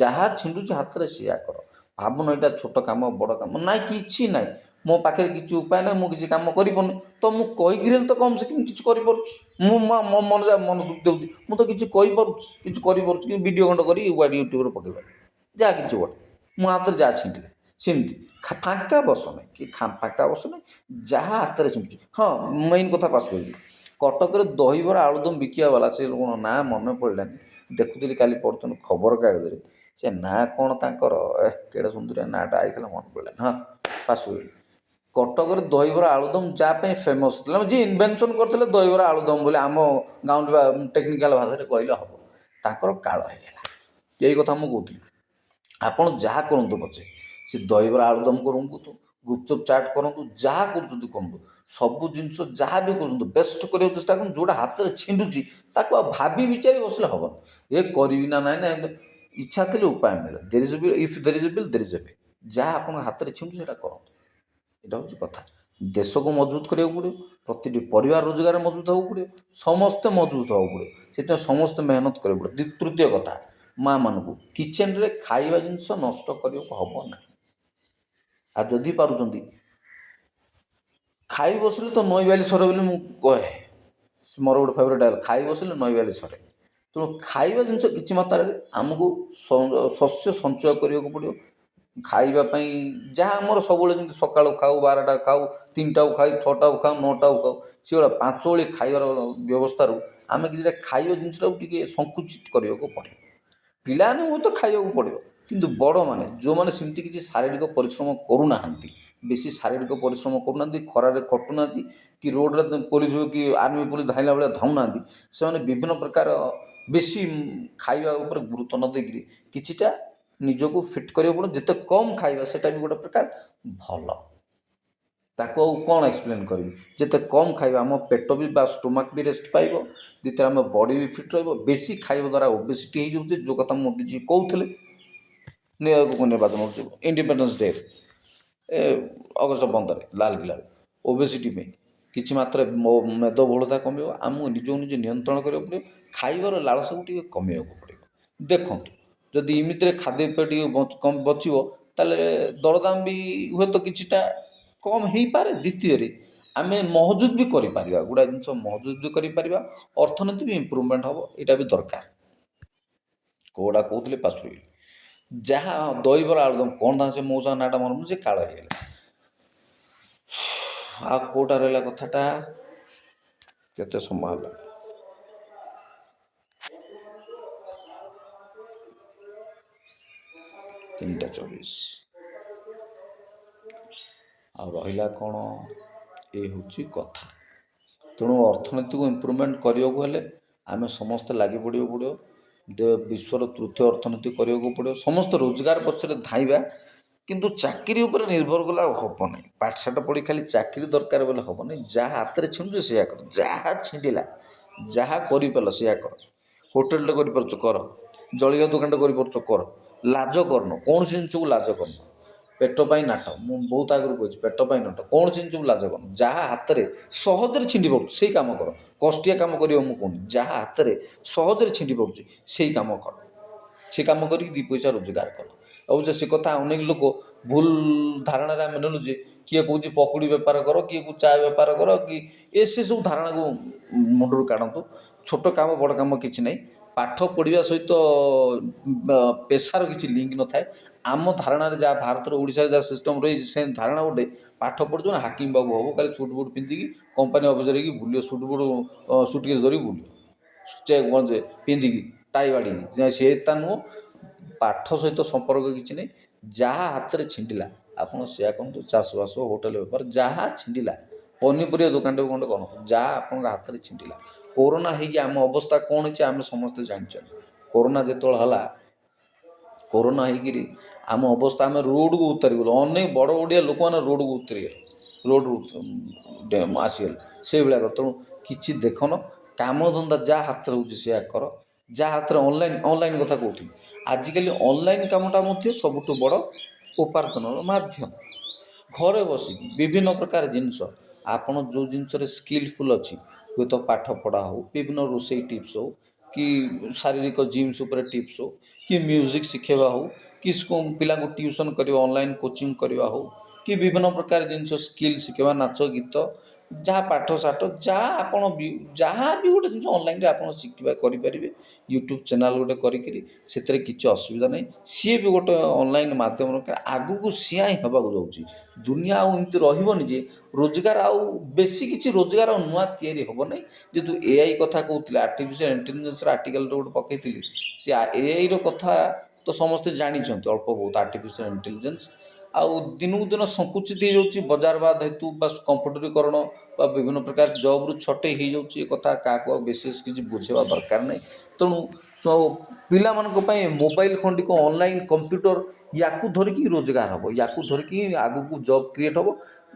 ଯାହା ଛିଣ୍ଡୁଛି ହାତରେ ସେଇଆ କର। ଭାବୁନ ଏଇଟା ଛୋଟ କାମ, ବଡ଼ କାମ ନାଇଁ, କିଛି ନାହିଁ। ମୋ ପାଖରେ କିଛି ଉପାୟ ନାହିଁ, ମୁଁ କିଛି କାମ କରିପାରୁନି, ତ ମୁଁ କହିକିରି ତ କମ୍ ସେ କିଛି କରିପାରୁଛି। ମୋ ମନ ଦୁଃଖ ଦେଉଛି, ମୁଁ ତ କିଛି କହିପାରୁଛି, କିଛି କରିପାରୁଛି, କି ଭିଡ଼ିଓ ଖଣ୍ଡ କରି ୟୁଟ୍ୟୁବରେ ପକାଇପାରୁଛି, ଯାହା କିଛି ଗୋଟେ ମୋ ହାତରେ ଯାହା ଛିଣ୍ଡିଲା। ସେମିତି ଫାଙ୍କା ବସ ନାହିଁ, ଯାହା ହାତରେ ଛିଣ୍ଡୁଛି। ମେନ୍ କଥା ପାଶୁଛି, କଟକରେ ଦହିବରା ଆଳୁଦମ୍ ବିକିବା ବାଲା, ସେ କ'ଣ ନାଁ ମନେ ପଡ଼ିଲାନି, ଦେଖୁଥିଲି କାଲି ପଢ଼ୁଥିଲି ଖବରକାଗଜରେ, ସେ ନାଁ କ'ଣ ତାଙ୍କର, କେଡ଼େ ସୁନ୍ଦରିଆ ନାଁଟା ଆଇଥିଲା, ମନେ ପଡ଼ିଲାନି। ପାଶୁଛି। କଟକରେ ଦହିବରା ଆଳୁଦମ୍ ଯାହା ପାଇଁ ଫେମସ୍ ଥିଲା, ଯିଏ ଇନଭେନସନ୍ କରିଥିଲେ ଦହିବରା ଆଳୁଦମ୍ ବୋଲି, ଆମ ଗାଉଁଲି ଟେକ୍ନିକାଲ ଭାଷାରେ କହିଲେ ହେବ, ତାଙ୍କର କାଳ ହେଇଗଲା। ଏଇ କଥା ମୁଁ କହୁଥିଲି। ଆପଣ ଯାହା କରନ୍ତୁ ପଛେ, ସେ ଦହିବରା ଆଳୁଦମ୍ କରନ୍ତୁ, ଗୁପଚୁପ୍ ଚାଟ୍ କରନ୍ତୁ, ଯାହା କରୁଛନ୍ତି କରନ୍ତୁ, ସବୁ ଜିନିଷ ଯାହା ବି କରୁଛନ୍ତି ବେଷ୍ଟ କରିବାକୁ ଚେଷ୍ଟା କରନ୍ତୁ। ଯେଉଁଟା ହାତରେ ଛିଣ୍ଡୁଛି ତାକୁ ଆଉ ଭାବି ବିଚାରି ବସିଲେ ହେବନି। କରିବି ନା ନାହିଁ, ଇଚ୍ଛା ଥିଲେ ଉପାୟ ମିଳେ। If there is a will there is a way. ଯାହା ଆପଣଙ୍କ ହାତରେ ଛିଣ୍ଡୁଛି ସେଇଟା କରନ୍ତୁ। ଏଇଟା ହେଉଛି କଥା। ଦେଶକୁ ମଜବୁତ କରିବାକୁ ପଡ଼ିବ, ପ୍ରତିଟି ପରିବାର ରୋଜଗାର ମଜବୁତ ହେବାକୁ ପଡ଼ିବ, ସମସ୍ତେ ମଜବୁତ ହେବାକୁ ପଡ଼ିବ। ସେଥିପାଇଁ ସମସ୍ତେ ମେହନତ କରିବାକୁ ପଡ଼ିବ। ତୃତୀୟ କଥା, ମା'ମାନଙ୍କୁ କିଚେନ୍ରେ ଖାଇବା ଜିନିଷ ନଷ୍ଟ କରିବାକୁ ହେବ ନାହିଁ। ଆଉ ଯଦି ପାରୁଛନ୍ତି, ଖାଇ ବସିଲେ ତ ନଈବାଲି ସରେ ବୋଲି ମୁଁ କହେ, ମୋର ଗୋଟେ ଫେଭରେଟ୍ ଡାଇଲଗ୍, ଖାଇ ବସିଲେ ନଈବାଲି ସରେ। ତେଣୁ ଖାଇବା ଜିନିଷ କିଛି ମାତ୍ରାରେ ଆମକୁ ଶସ୍ୟ ସଞ୍ଚୟ କରିବାକୁ ପଡ଼ିବ। ଖାଇବା ପାଇଁ ଯାହା ଆମର ସବୁବେଳେ ଯେମିତି ସକାଳୁ ଖାଉ, 12ଟା ଖାଉ, 3ଟାକୁ ଖାଉ, 6ଟାକୁ ଖାଉ, 9ଟାକୁ ଖାଉ, ସେଭଳିଆ 5 ଓଳି ଖାଇବାର ବ୍ୟବସ୍ଥାରୁ ଆମେ କିଛିଟା ଖାଇବା ଜିନିଷଟାକୁ ଟିକେ ସଙ୍କୁଚିତ କରିବାକୁ ପଡ଼ିବ। ପିଲାମାନେ ହୁଏତ ଖାଇବାକୁ ପଡ଼ିବ, କିନ୍ତୁ ବଡ଼ମାନେ ଯେଉଁମାନେ ସେମିତି କିଛି ଶାରୀରିକ ପରିଶ୍ରମ କରୁନାହାନ୍ତି, ବେଶୀ ଶାରୀରିକ ପରିଶ୍ରମ କରୁନାହାନ୍ତି, ଖରାରେ ଖଟୁନାହାନ୍ତି, କି ରୋଡ଼ରେ ପୋଲିସ କି ଆର୍ମି ପୋଲିସ ଧାଇଁଲା ଭଳିଆ ଧାଉଁନାହାନ୍ତି, ସେମାନେ ବିଭିନ୍ନ ପ୍ରକାର ବେଶୀ ଖାଇବା ଉପରେ ଗୁରୁତ୍ୱ ନ ଦେଇକରି କିଛିଟା ନିଜକୁ ଫିଟ୍ କରିବାକୁ ପଡ଼ିବ। ଯେତେ କମ୍ ଖାଇବା ସେଇଟା ବି ଗୋଟେ ପ୍ରକାର ଭଲ। ତାକୁ ଆଉ କ'ଣ ଏକ୍ସପ୍ଲେନ୍ କରିବି। ଯେତେ କମ୍ ଖାଇବା ଆମ ପେଟ ବି ବା ଷ୍ଟୋମାକ୍ ବି ରେଷ୍ଟ ପାଇବ, ଦ୍ୱିତୀୟ ଆମ ବଡ଼ି ବି ଫିଟ୍ ରହିବ। ବେଶୀ ଖାଇବା ଦ୍ୱାରା ଓବେସିଟି ହେଇଯାଉଛି, ଯେଉଁ କଥା ମୋଦିଜୀ କହୁଥିଲେ ନିର୍ବାଚନ ଇଣ୍ଡିପେଣ୍ଡେନ୍ସ ଡେ ଅଗଷ୍ଟ 15ରେ ଲାଲକିଲ୍ଲାରେ, ଓବେସିଟି ପାଇଁ କିଛି ମାତ୍ରାରେ ମେଦବହୁଳତା କମିବ। ଆମକୁ ନିଜକୁ ନିଜେ ନିୟନ୍ତ୍ରଣ କରିବାକୁ ପଡ଼ିବ। ଖାଇବାର ଲାଳସାକୁ ଟିକେ କମେଇବାକୁ ପଡ଼ିବ। ଦେଖନ୍ତୁ, ଯଦି ଏମିତିରେ ଖାଦ୍ୟପେୟ ଟିକେ କମ୍ ବଚିବ, ତାହେଲେ ଦରଦାମ ବି ହୁଏତ କିଛିଟା କମ୍ ହେଇପାରେ। ଦ୍ୱିତୀୟରେ ଆମେ ମହଜୁଦ ବି କରିପାରିବା, ଗୁଡ଼ାଏ ଜିନିଷ ମହଜୁଦ ବି କରିପାରିବା, ଅର୍ଥନୀତି ବି ଇମ୍ପ୍ରୁଭମେଣ୍ଟ ହେବ। ଏଇଟା ବି ଦରକାର। କେଉଁଟା କହୁଥିଲେ ପାଶୁରି, ଯାହା ଦହିବରା ଆଳୁଦମ୍ କ'ଣ ତାଙ୍କ ସେ ମଉସାଙ୍କ ନାଁଟା ମନେ ପଡ଼ୁନି, ସେ କାଳ ହେଇଗଲା। ଆଉ କେଉଁଟା ରହିଲା କଥାଟା, କେତେ ସମୟ ହେଲା? 3ଟା 24। ଆଉ ରହିଲା କ'ଣ, ଏ ହେଉଛି କଥା। ତେଣୁ ଅର୍ଥନୀତିକୁ ଇମ୍ପ୍ରୁଭମେଣ୍ଟ କରିବାକୁ ହେଲେ ଆମେ ସମସ୍ତେ ଲାଗି ପଡ଼ିବାକୁ ପଡ଼ିବ। ବିଶ୍ୱର ତୃତୀୟ ଅର୍ଥନୀତି କରିବାକୁ ପଡ଼ିବ। ସମସ୍ତେ ରୋଜଗାର ପଛରେ ଧାଇଁବା, କିନ୍ତୁ ଚାକିରି ଉପରେ ନିର୍ଭର କଲେ ଆଉ ହେବ ନାହିଁ। ପାଠଶାଠ ପଢ଼ି ଖାଲି ଚାକିରି ଦରକାର ବୋଲେ ହେବ ନାହିଁ। ଯାହା ହାତରେ ଛିଣ୍ଡୁଛି ସେଇଆ କର, ଯାହା ଛିଣ୍ଡିଲା, ଯାହା କରିପାରିଲ ସେଇଆ କର। ହୋଟେଲଟେ କରିପାରୁଛ କର, ଜଳଖିଆ ଦୋକାନଟେ କରିପାରୁଛ କର, ଲାଜ କରନ, କୌଣସି ଜିନିଷକୁ ଲାଜ କରନ। ପେଟ ପାଇଁ ନାଟ, ମୁଁ ବହୁତ ଆଗରୁ କହିଛି, ପେଟ ପାଇଁ ନାଟ, କୌଣସି ଜିନିଷକୁ ଲାଜ କରନ। ଯାହା ହାତରେ ସହଜରେ ଛିଣ୍ଡି ପଡ଼ୁଛି ସେଇ କାମ କର। କଷ୍ଟିଆ କାମ କରିବ ମୁଁ କହୁନି, ଯାହା ହାତରେ ସହଜରେ ଛିଣ୍ଡି ପଡ଼ୁଛି ସେଇ କାମ କର। ସେ କାମ କରିକି ଦୁଇ ପଇସା ରୋଜଗାର କର। ଆଉ ସେ କଥା ଅନେକ ଲୋକ ଭୁଲ ଧାରଣାରେ ଆମେ ନେଲୁ ଯେ କିଏ କହୁଛି ପକୁଡ଼ି ବେପାର କର, କିଏ କହୁଛି ଚା ବେପାର କର, କି ସେସବୁ ଧାରଣାକୁ ମୁଣ୍ଡରୁ କାଢ଼ନ୍ତୁ। ଛୋଟ କାମ ବଡ଼ କାମ କିଛି ନାହିଁ। ପାଠ ପଢ଼ିବା ସହିତ ପେସାର କିଛି ଲିଙ୍କ ନଥାଏ। ଆମ ଧାରଣାରେ ଯାହା ଭାରତରେ ଓଡ଼ିଶାରେ ଯାହା ସିଷ୍ଟମ୍ ରହିଛି ସେ ଧାରଣା ଗୋଟେ, ପାଠ ପଢ଼ୁଛୁ ନା ହାକିମ ବାବୁ ହେବ, ଖାଲି ସୁଟ୍ ବୁଟ୍ ପିନ୍ଧିକି କମ୍ପାନୀ ଅଫିସରେ ହେଇକି ବୁଲିବ, ସୁଟକେସ୍ ଧରିକି ବୁଲିବ, ପିନ୍ଧିକି ଟାଇ ବାଡ଼ିକି, ସେ ତା ନୁହଁ। ପାଠ ସହିତ ସମ୍ପର୍କ କିଛି ନାହିଁ। ଯାହା ହାତରେ ଛିଣ୍ଡିଲା ଆପଣ ସେୟା କରନ୍ତୁ। ଚାଷବାସ, ହୋଟେଲ ବେପାର, ଯାହା ଛିଣ୍ଡିଲା, ପନିପରିବା ଦୋକାନଟେ ଖଣ୍ଡେ କରନ୍ତୁ, ଯାହା ଆପଣଙ୍କ ହାତରେ ଛିଣ୍ଡିଲା। କୋରୋନା ହେଇକି ଆମ ଅବସ୍ଥା କ'ଣ ହେଇଛି ଆମେ ସମସ୍ତେ ଜାଣିଛନ୍ତି। କୋରୋନା ଯେତେବେଳେ ହେଲା, କୋରୋନା ହେଇକିରି ଆମ ଅବସ୍ଥା, ଆମେ ରୋଡ଼କୁ ଉତରିଗଲୁ। ଅନେକ ବଡ଼ ବଡ଼ିଆ ଲୋକମାନେ ରୋଡ଼କୁ ଉତରିଗଲେ, ରୋଡ଼ରୁ ଆସିଗଲେ ସେଇଭଳିଆ କଥା। ତେଣୁ କିଛି ଦେଖନ, କାମଧନ୍ଦା ଯାହା ହାତରେ ହେଉଛି ସେୟା କର। ଯାହା ହାତରେ ଅନଲାଇନ୍ କଥା କହୁଥିଲି, ଆଜିକାଲି ଅନଲାଇନ୍ କାମଟା ମଧ୍ୟ ସବୁଠୁ ବଡ଼ ଉପାର୍ଜନର ମାଧ୍ୟମ। ଘରେ ବସିକି ବିଭିନ୍ନ ପ୍ରକାର ଜିନିଷ, ଆପଣ ଯେଉଁ ଜିନିଷରେ ସ୍କିଲଫୁଲ୍ ଅଛି, ହୁଏତ ପାଠ ପଢ଼ା ହେଉ, ବିଭିନ୍ନ ରୋଷେଇ ଟିପ୍ସ ହେଉ, କି ଶାରୀରିକ ଜିମ୍ସ ଉପରେ ଟିପ୍ସ ହେଉ, କି ମ୍ୟୁଜିକ୍ ଶିଖାଇବା ହେଉ, କି ପିଲାଙ୍କୁ ଟ୍ୟୁସନ୍ କରିବା, ଅନଲାଇନ୍ କୋଚିଂ କରିବା ହେଉ, କି ବିଭିନ୍ନ ପ୍ରକାର ଜିନିଷ ସ୍କିଲ୍ ଶିଖାଇବା, ନାଚ ଗୀତ, ଯାହା ପାଠଶାଠ, ଯାହା ବି ଗୋଟେ ଜିନିଷ ଅନଲାଇନ୍ରେ ଆପଣ ଶିଖିବା କରିପାରିବେ। ୟୁଟ୍ୟୁବ୍ ଚ୍ୟାନେଲ୍ ଗୋଟେ କରିକିରି, ସେଥିରେ କିଛି ଅସୁବିଧା ନାହିଁ। ସିଏ ବି ଗୋଟେ ଅନଲାଇନ୍ ମାଧ୍ୟମ। ଆଗକୁ ସିଆ ହିଁ ହେବାକୁ ଯାଉଛି। ଦୁନିଆ ଆଉ ଏମିତି ରହିବନି ଯେ ରୋଜଗାର ଆଉ ବେଶୀ କିଛି ରୋଜଗାର ଆଉ ନୂଆ ତିଆରି ହେବ ନାହିଁ। ଯେହେତୁ AI କଥା କହୁଥିଲେ, ଆର୍ଟିଫିସିଆଲ୍ ଇଣ୍ଟେଲିଜେନ୍ସର ଆର୍ଟିକଲ୍ଟେ ଗୋଟେ ପକାଇଥିଲି, ସେ AIର କଥା ତ ସମସ୍ତେ ଜାଣିଛନ୍ତି ଅଳ୍ପ ବହୁତ। ଆର୍ଟିଫିସିଆଲ୍ ଇଣ୍ଟେଲିଜେନ୍ସ ଆଉ ଦିନକୁ ଦିନ ସଙ୍କୁଚିତ ହେଇଯାଉଛି ବଜାରବାଦ ହେତୁ, ବା କମ୍ପ୍ୟୁଟରୀକରଣ, ବା ବିଭିନ୍ନ ପ୍ରକାର ଜବ୍ରୁ ଛଟେଇ ହେଇଯାଉଛି। ଏ କଥା କାହାକୁ ଆଉ ବିଶେଷ କିଛି ବୁଝେଇବା ଦରକାର ନାହିଁ। ତେଣୁ ପିଲାମାନଙ୍କ ପାଇଁ ମୋବାଇଲ ଖଣ୍ଡିକ, ଅନଲାଇନ୍ କମ୍ପ୍ୟୁଟର, ୟାକୁ ଧରିକି ରୋଜଗାର ହେବ, ୟାକୁ ଧରିକି ଆଗକୁ ଜବ୍ କ୍ରିଏଟ୍ ହେବ।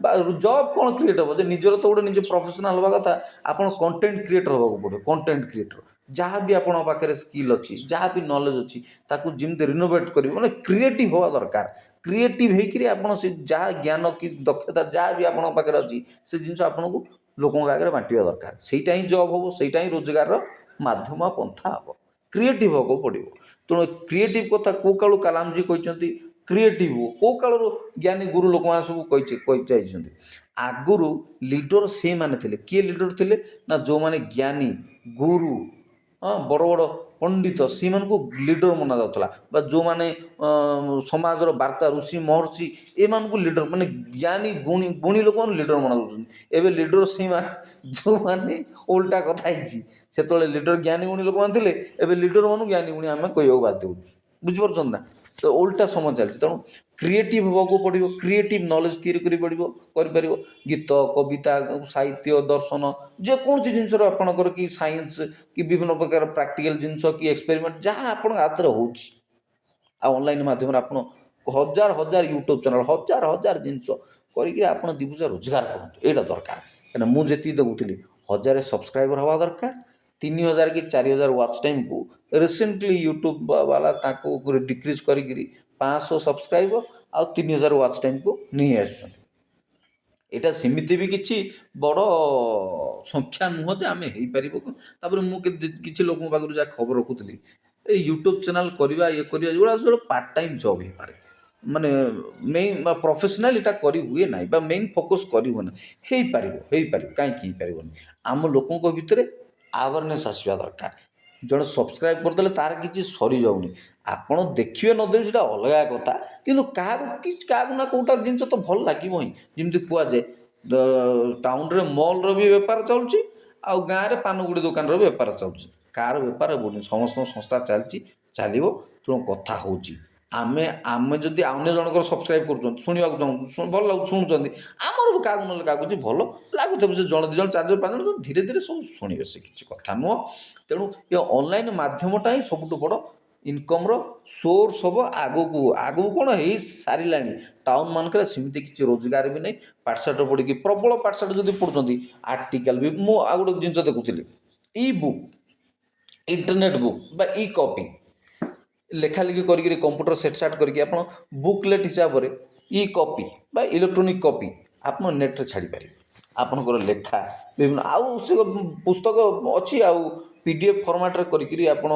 ବା ଜବ୍ କ'ଣ କ୍ରିଏଟ୍ ହେବ ଯେ ନିଜର ତ ଗୋଟେ ନିଜ ପ୍ରଫେସନାଲ୍ ହେବା କଥା। ଆପଣ କଣ୍ଟେଣ୍ଟ କ୍ରିଏଟର୍ ହେବାକୁ ପଡ଼ିବ। କଣ୍ଟେଣ୍ଟ କ୍ରିଏଟର୍, ଯାହା ବି ଆପଣଙ୍କ ପାଖରେ ସ୍କିଲ୍ ଅଛି, ଯାହା ବି ନଲେଜ୍ ଅଛି, ତାକୁ ଯେମିତି ରିନୋଭେଟ୍ କରିବେ, ମାନେ କ୍ରିଏଟିଭ୍ ହେବା ଦରକାର। କ୍ରିଏଟିଭ୍ ହେଇକରି ଆପଣ ସେ ଯାହା ଜ୍ଞାନ କି ଦକ୍ଷତା ଯାହା ବି ଆପଣଙ୍କ ପାଖରେ ଅଛି, ସେ ଜିନିଷ ଆପଣଙ୍କୁ ଲୋକଙ୍କ ଆଗରେ ବାଣ୍ଟିବା ଦରକାର। ସେଇଟା ହିଁ ଜବ୍ ହେବ, ସେଇଟା ହିଁ ରୋଜଗାରର ମାଧ୍ୟମ ପନ୍ଥା ହେବ। କ୍ରିଏଟିଭ୍ ହେବାକୁ ପଡ଼ିବ। ତେଣୁ କ୍ରିଏଟିଭ୍ କଥା କେଉଁ କାଳୁ କାଲାମଜୀ କହିଛନ୍ତି, କ୍ରିଏଟିଭ୍ କେଉଁ କାଳରୁ ଜ୍ଞାନୀ ଗୁରୁ ଲୋକମାନେ ସବୁ କହିଯାଇଛନ୍ତି। ଆଗରୁ ଲିଡ଼ର ସେଇମାନେ ଥିଲେ। କିଏ ଲିଡ଼ର ଥିଲେ ନା ଯେଉଁମାନେ ଜ୍ଞାନୀ, ଗୁରୁ, ବଡ଼ ବଡ଼ ପଣ୍ଡିତ, ସେଇମାନଙ୍କୁ ଲିଡ଼ର ମନାଯାଉଥିଲା। ବା ଯେଉଁମାନେ ସମାଜର ବାର୍ତ୍ତା, ଋଷି ମହର୍ଷି, ଏମାନଙ୍କୁ ଲିଡ଼ର, ମାନେ ଜ୍ଞାନୀ ଗୁଣୀ ଲୋକମାନେ ଲିଡ଼ର ମନାଯାଉଛନ୍ତି। ଏବେ ଲିଡ଼ର ସେଇମାନେ ଯେଉଁମାନେ ଓଲଟା କଥା ହେଇଛି। ସେତେବେଳେ ଲିଡ଼ର ଜ୍ଞାନୀ ଗୁଣୀ ଲୋକମାନେ ଥିଲେ, ଏବେ ଲିଡ଼ରମାନଙ୍କୁ ଜ୍ଞାନୀ ଗୁଣୀ ଆମେ କହିବାକୁ ବାଧ୍ୟ ହେଉଛୁ। ବୁଝିପାରୁଛନ୍ତି ନା? ତ ଓଲଟା ସମୟ ଚାଲିଛି। ତେଣୁ କ୍ରିଏଟିଭ୍ ହେବାକୁ ପଡ଼ିବ। କ୍ରିଏଟିଭ୍ ନଲେଜ୍ ତିଆରି କରିପାରିବ। ଗୀତ, କବିତା, ସାହିତ୍ୟ, ଦର୍ଶନ, ଯେକୌଣସି ଜିନିଷର ଆପଣଙ୍କର, କି ସାଇନ୍ସ, କି ବିଭିନ୍ନ ପ୍ରକାର ପ୍ରାକ୍ଟିକାଲ ଜିନିଷ, କି ଏକ୍ସପେରିମେଣ୍ଟ, ଯାହା ଆପଣଙ୍କ ହାତରେ ହେଉଛି, ଆଉ ଅନଲାଇନ୍ ମାଧ୍ୟମରେ ଆପଣ ହଜାର ହଜାର ୟୁଟ୍ୟୁବ୍ ଚ୍ୟାନେଲ୍, ହଜାର ହଜାର ଜିନିଷ କରିକି ଆପଣ ଦୁଇ ପଇସା ରୋଜଗାର କରନ୍ତୁ। ଏଇଟା ଦରକାର। କାହିଁକିନା ମୁଁ ଯେତିକି ଦେଖୁଥିଲି, 1000 ସବସ୍କ୍ରାଇବର ହେବା ଦରକାର। 3000 କି 4000 ୱାଚ୍ ଟାଇମ୍କୁ ରିସେଣ୍ଟଲି ୟୁଟ୍ୟୁବ୍ ବାଲା ତାକୁ ଡିକ୍ରିଜ୍ କରିକିରି 500 ସବସ୍କ୍ରାଇବର ଆଉ 3000 ୱାଚ୍ ଟାଇମ୍କୁ ନେଇ ଆସୁଛନ୍ତି। ଏଇଟା ସେମିତି ବି କିଛି ବଡ଼ ସଂଖ୍ୟା ନୁହଁ ଯେ ଆମେ ହେଇପାରିବ। ତାପରେ ମୁଁ କିଛି ଲୋକଙ୍କ ପାଖରୁ ଯାହା ଖବର ରଖୁଥିଲି, ଏ ୟୁଟ୍ୟୁବ୍ ଚ୍ୟାନେଲ୍ କରିବା, ଏଗୁଡ଼ା ସବୁ ପାର୍ଟ ଟାଇମ୍ ଜବ୍ ହେଇପାରେ। ମାନେ ମେଇନ୍ ବା ପ୍ରଫେସନାଲ୍ ଏଇଟା କରି ହୁଏ ନାହିଁ, ବା ମେଇନ୍ ଫୋକସ୍ କରି ହୁଏ ନାହିଁ। ହେଇପାରିବ, କାହିଁକି ହେଇପାରିବନି? ଆମ ଲୋକଙ୍କ ଭିତରେ ଆୱାରନେସ୍ ଆସିବା ଦରକାର। ଜଣେ ସବସ୍କ୍ରାଇବ୍ କରିଦେଲେ ତା'ର କିଛି ସରିଯାଉନି। ଆପଣ ଦେଖିବେ ନ ଦେବେ ସେଇଟା ଅଲଗା କଥା, କିନ୍ତୁ କାହାକୁ ନା କେଉଁଟା ଜିନିଷ ତ ଭଲ ଲାଗିବ ହିଁ। ଯେମିତି କୁହାଯାଏ, ଟାଉନ୍ରେ ମଲ୍ର ବି ବେପାର ଚାଲୁଛି, ଆଉ ଗାଁରେ ପାନଗୁଡ଼ି ଦୋକାନର ବେପାର ଚାଲୁଛି। କାହାର ବେପାର ହେବନି, ସମସ୍ତଙ୍କ ସଂସ୍ଥା ଚାଲିଛି, ଚାଲିବ। ତେଣୁ କଥା ହେଉଛି ଆମେ ଆମେ ଯଦି ଅନ୍ୟ ଜଣଙ୍କର ସବସ୍କ୍ରାଇବ୍ କରୁଛନ୍ତି ଶୁଣିବାକୁ ଚାହୁଁଛୁ ଭଲ ଲାଗୁଛି ଶୁଣୁଛନ୍ତି ଆମର ବି କାହାକୁ ନହେଲେ କାହାକୁ କିଛି ଭଲ ଲାଗୁଥିବ ସେ ଜଣେ ଦୁଇ ଜଣ ଚାରି ଜଣ ପାଞ୍ଚ ଜଣ ତ ଧୀରେ ଧୀରେ ସବୁ ଶୁଣିବେ ସେ କିଛି କଥା ନୁହଁ। ତେଣୁ ଏ ଅନଲାଇନ୍ ମାଧ୍ୟମଟା ହିଁ ସବୁଠୁ ବଡ଼ ଇନକମ୍ର ସୋର୍ସ ହେବ ଆଗକୁ ଆଗକୁ କ'ଣ ହେଇସାରିଲାଣି। ଟାଉନ୍ ମାନଙ୍କରେ ସେମିତି କିଛି ରୋଜଗାର ବି ନାହିଁ। ପାଠଶାଠ ପଢ଼ିକି ପ୍ରବଳ ପାଠଶାଠ ଯଦି ପଢ଼ୁଛନ୍ତି ଆର୍ଟିକାଲ ବି ମୁଁ ଆଉ ଗୋଟେ ଜିନିଷ ଦେଖୁଥିଲି ଇ ବୁକ୍ ଇଣ୍ଟରନେଟ୍ ବୁକ୍ ବା ଇ କପି ଲେଖାଲେଖି କରିକିରି କମ୍ପ୍ୟୁଟର ସେଟ୍ ସାଟ୍ କରିକି ଆପଣ ବୁକଲେଟ୍ ହିସାବରେ ଇ କପି ବା ଇଲେକ୍ଟ୍ରୋନିକ୍ କପି ଆପଣ ନେଟ୍ରେ ଛାଡ଼ିପାରିବେ। ଆପଣଙ୍କର ଲେଖା ବିଭିନ୍ନ ଆଉ ସେ ପୁସ୍ତକ ଅଛି ଆଉ PDF ଫର୍ମାଟ୍ରେ କରିକିରି ଆପଣ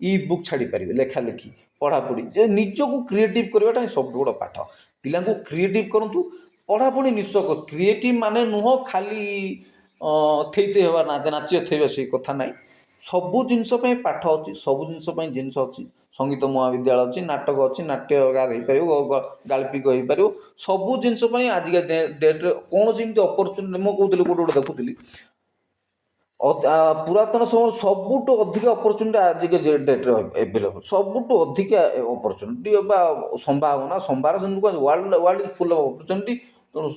ଇ ବୁକ୍ ଛାଡ଼ିପାରିବେ ଲେଖାଲେଖି ପଢ଼ାପଢ଼ି ଯେ ନିଜକୁ କ୍ରିଏଟିଭ୍ କରିବାଟା ହିଁ ସବୁଠୁ ବଡ଼ ପାଠ। ପିଲାଙ୍କୁ କ୍ରିଏଟିଭ୍ କରନ୍ତୁ ପଢ଼ାପଢ଼ି ନିଶ୍ଚୟ କ୍ରିଏଟିଭ୍ ମାନେ ନୁହଁ ଖାଲି ଥେଇତେ ହେବା ନାଚିବା ଥେଇବା ସେଇ କଥା ନାହିଁ। ସବୁ ଜିନିଷ ପାଇଁ ପାଠ ଅଛି ସବୁ ଜିନିଷ ପାଇଁ ଜିନିଷ ଅଛି। ସଙ୍ଗୀତ ମହାବିଦ୍ୟାଳୟ ଅଛି ନାଟକ ଅଛି ନାଟ୍ୟକାର ହେଇପାରିବ ଗାଳ୍ପିକ ହେଇପାରିବ ସବୁ ଜିନିଷ ପାଇଁ ଆଜିକା ଡେଟ୍ରେ କୌଣସି ଏମିତି ଅପରଚୁନିଟି ମୁଁ କହୁଥିଲି ଗୋଟେ ଦେଖୁଥିଲି ପୁରାତନ ସମୟରେ ସବୁଠୁ ଅଧିକ ଅପରଚୁନିଟି ଆଜିକା ଡେଟ୍ରେ ଏଭେଲେବଲ୍ ସବୁଠୁ ଅଧିକା ଅପରଚୁନିଟି ବା ସମ୍ଭାର ଯେମିତି କୁହାଯାଏ world is full of opportunity. ତେଣୁ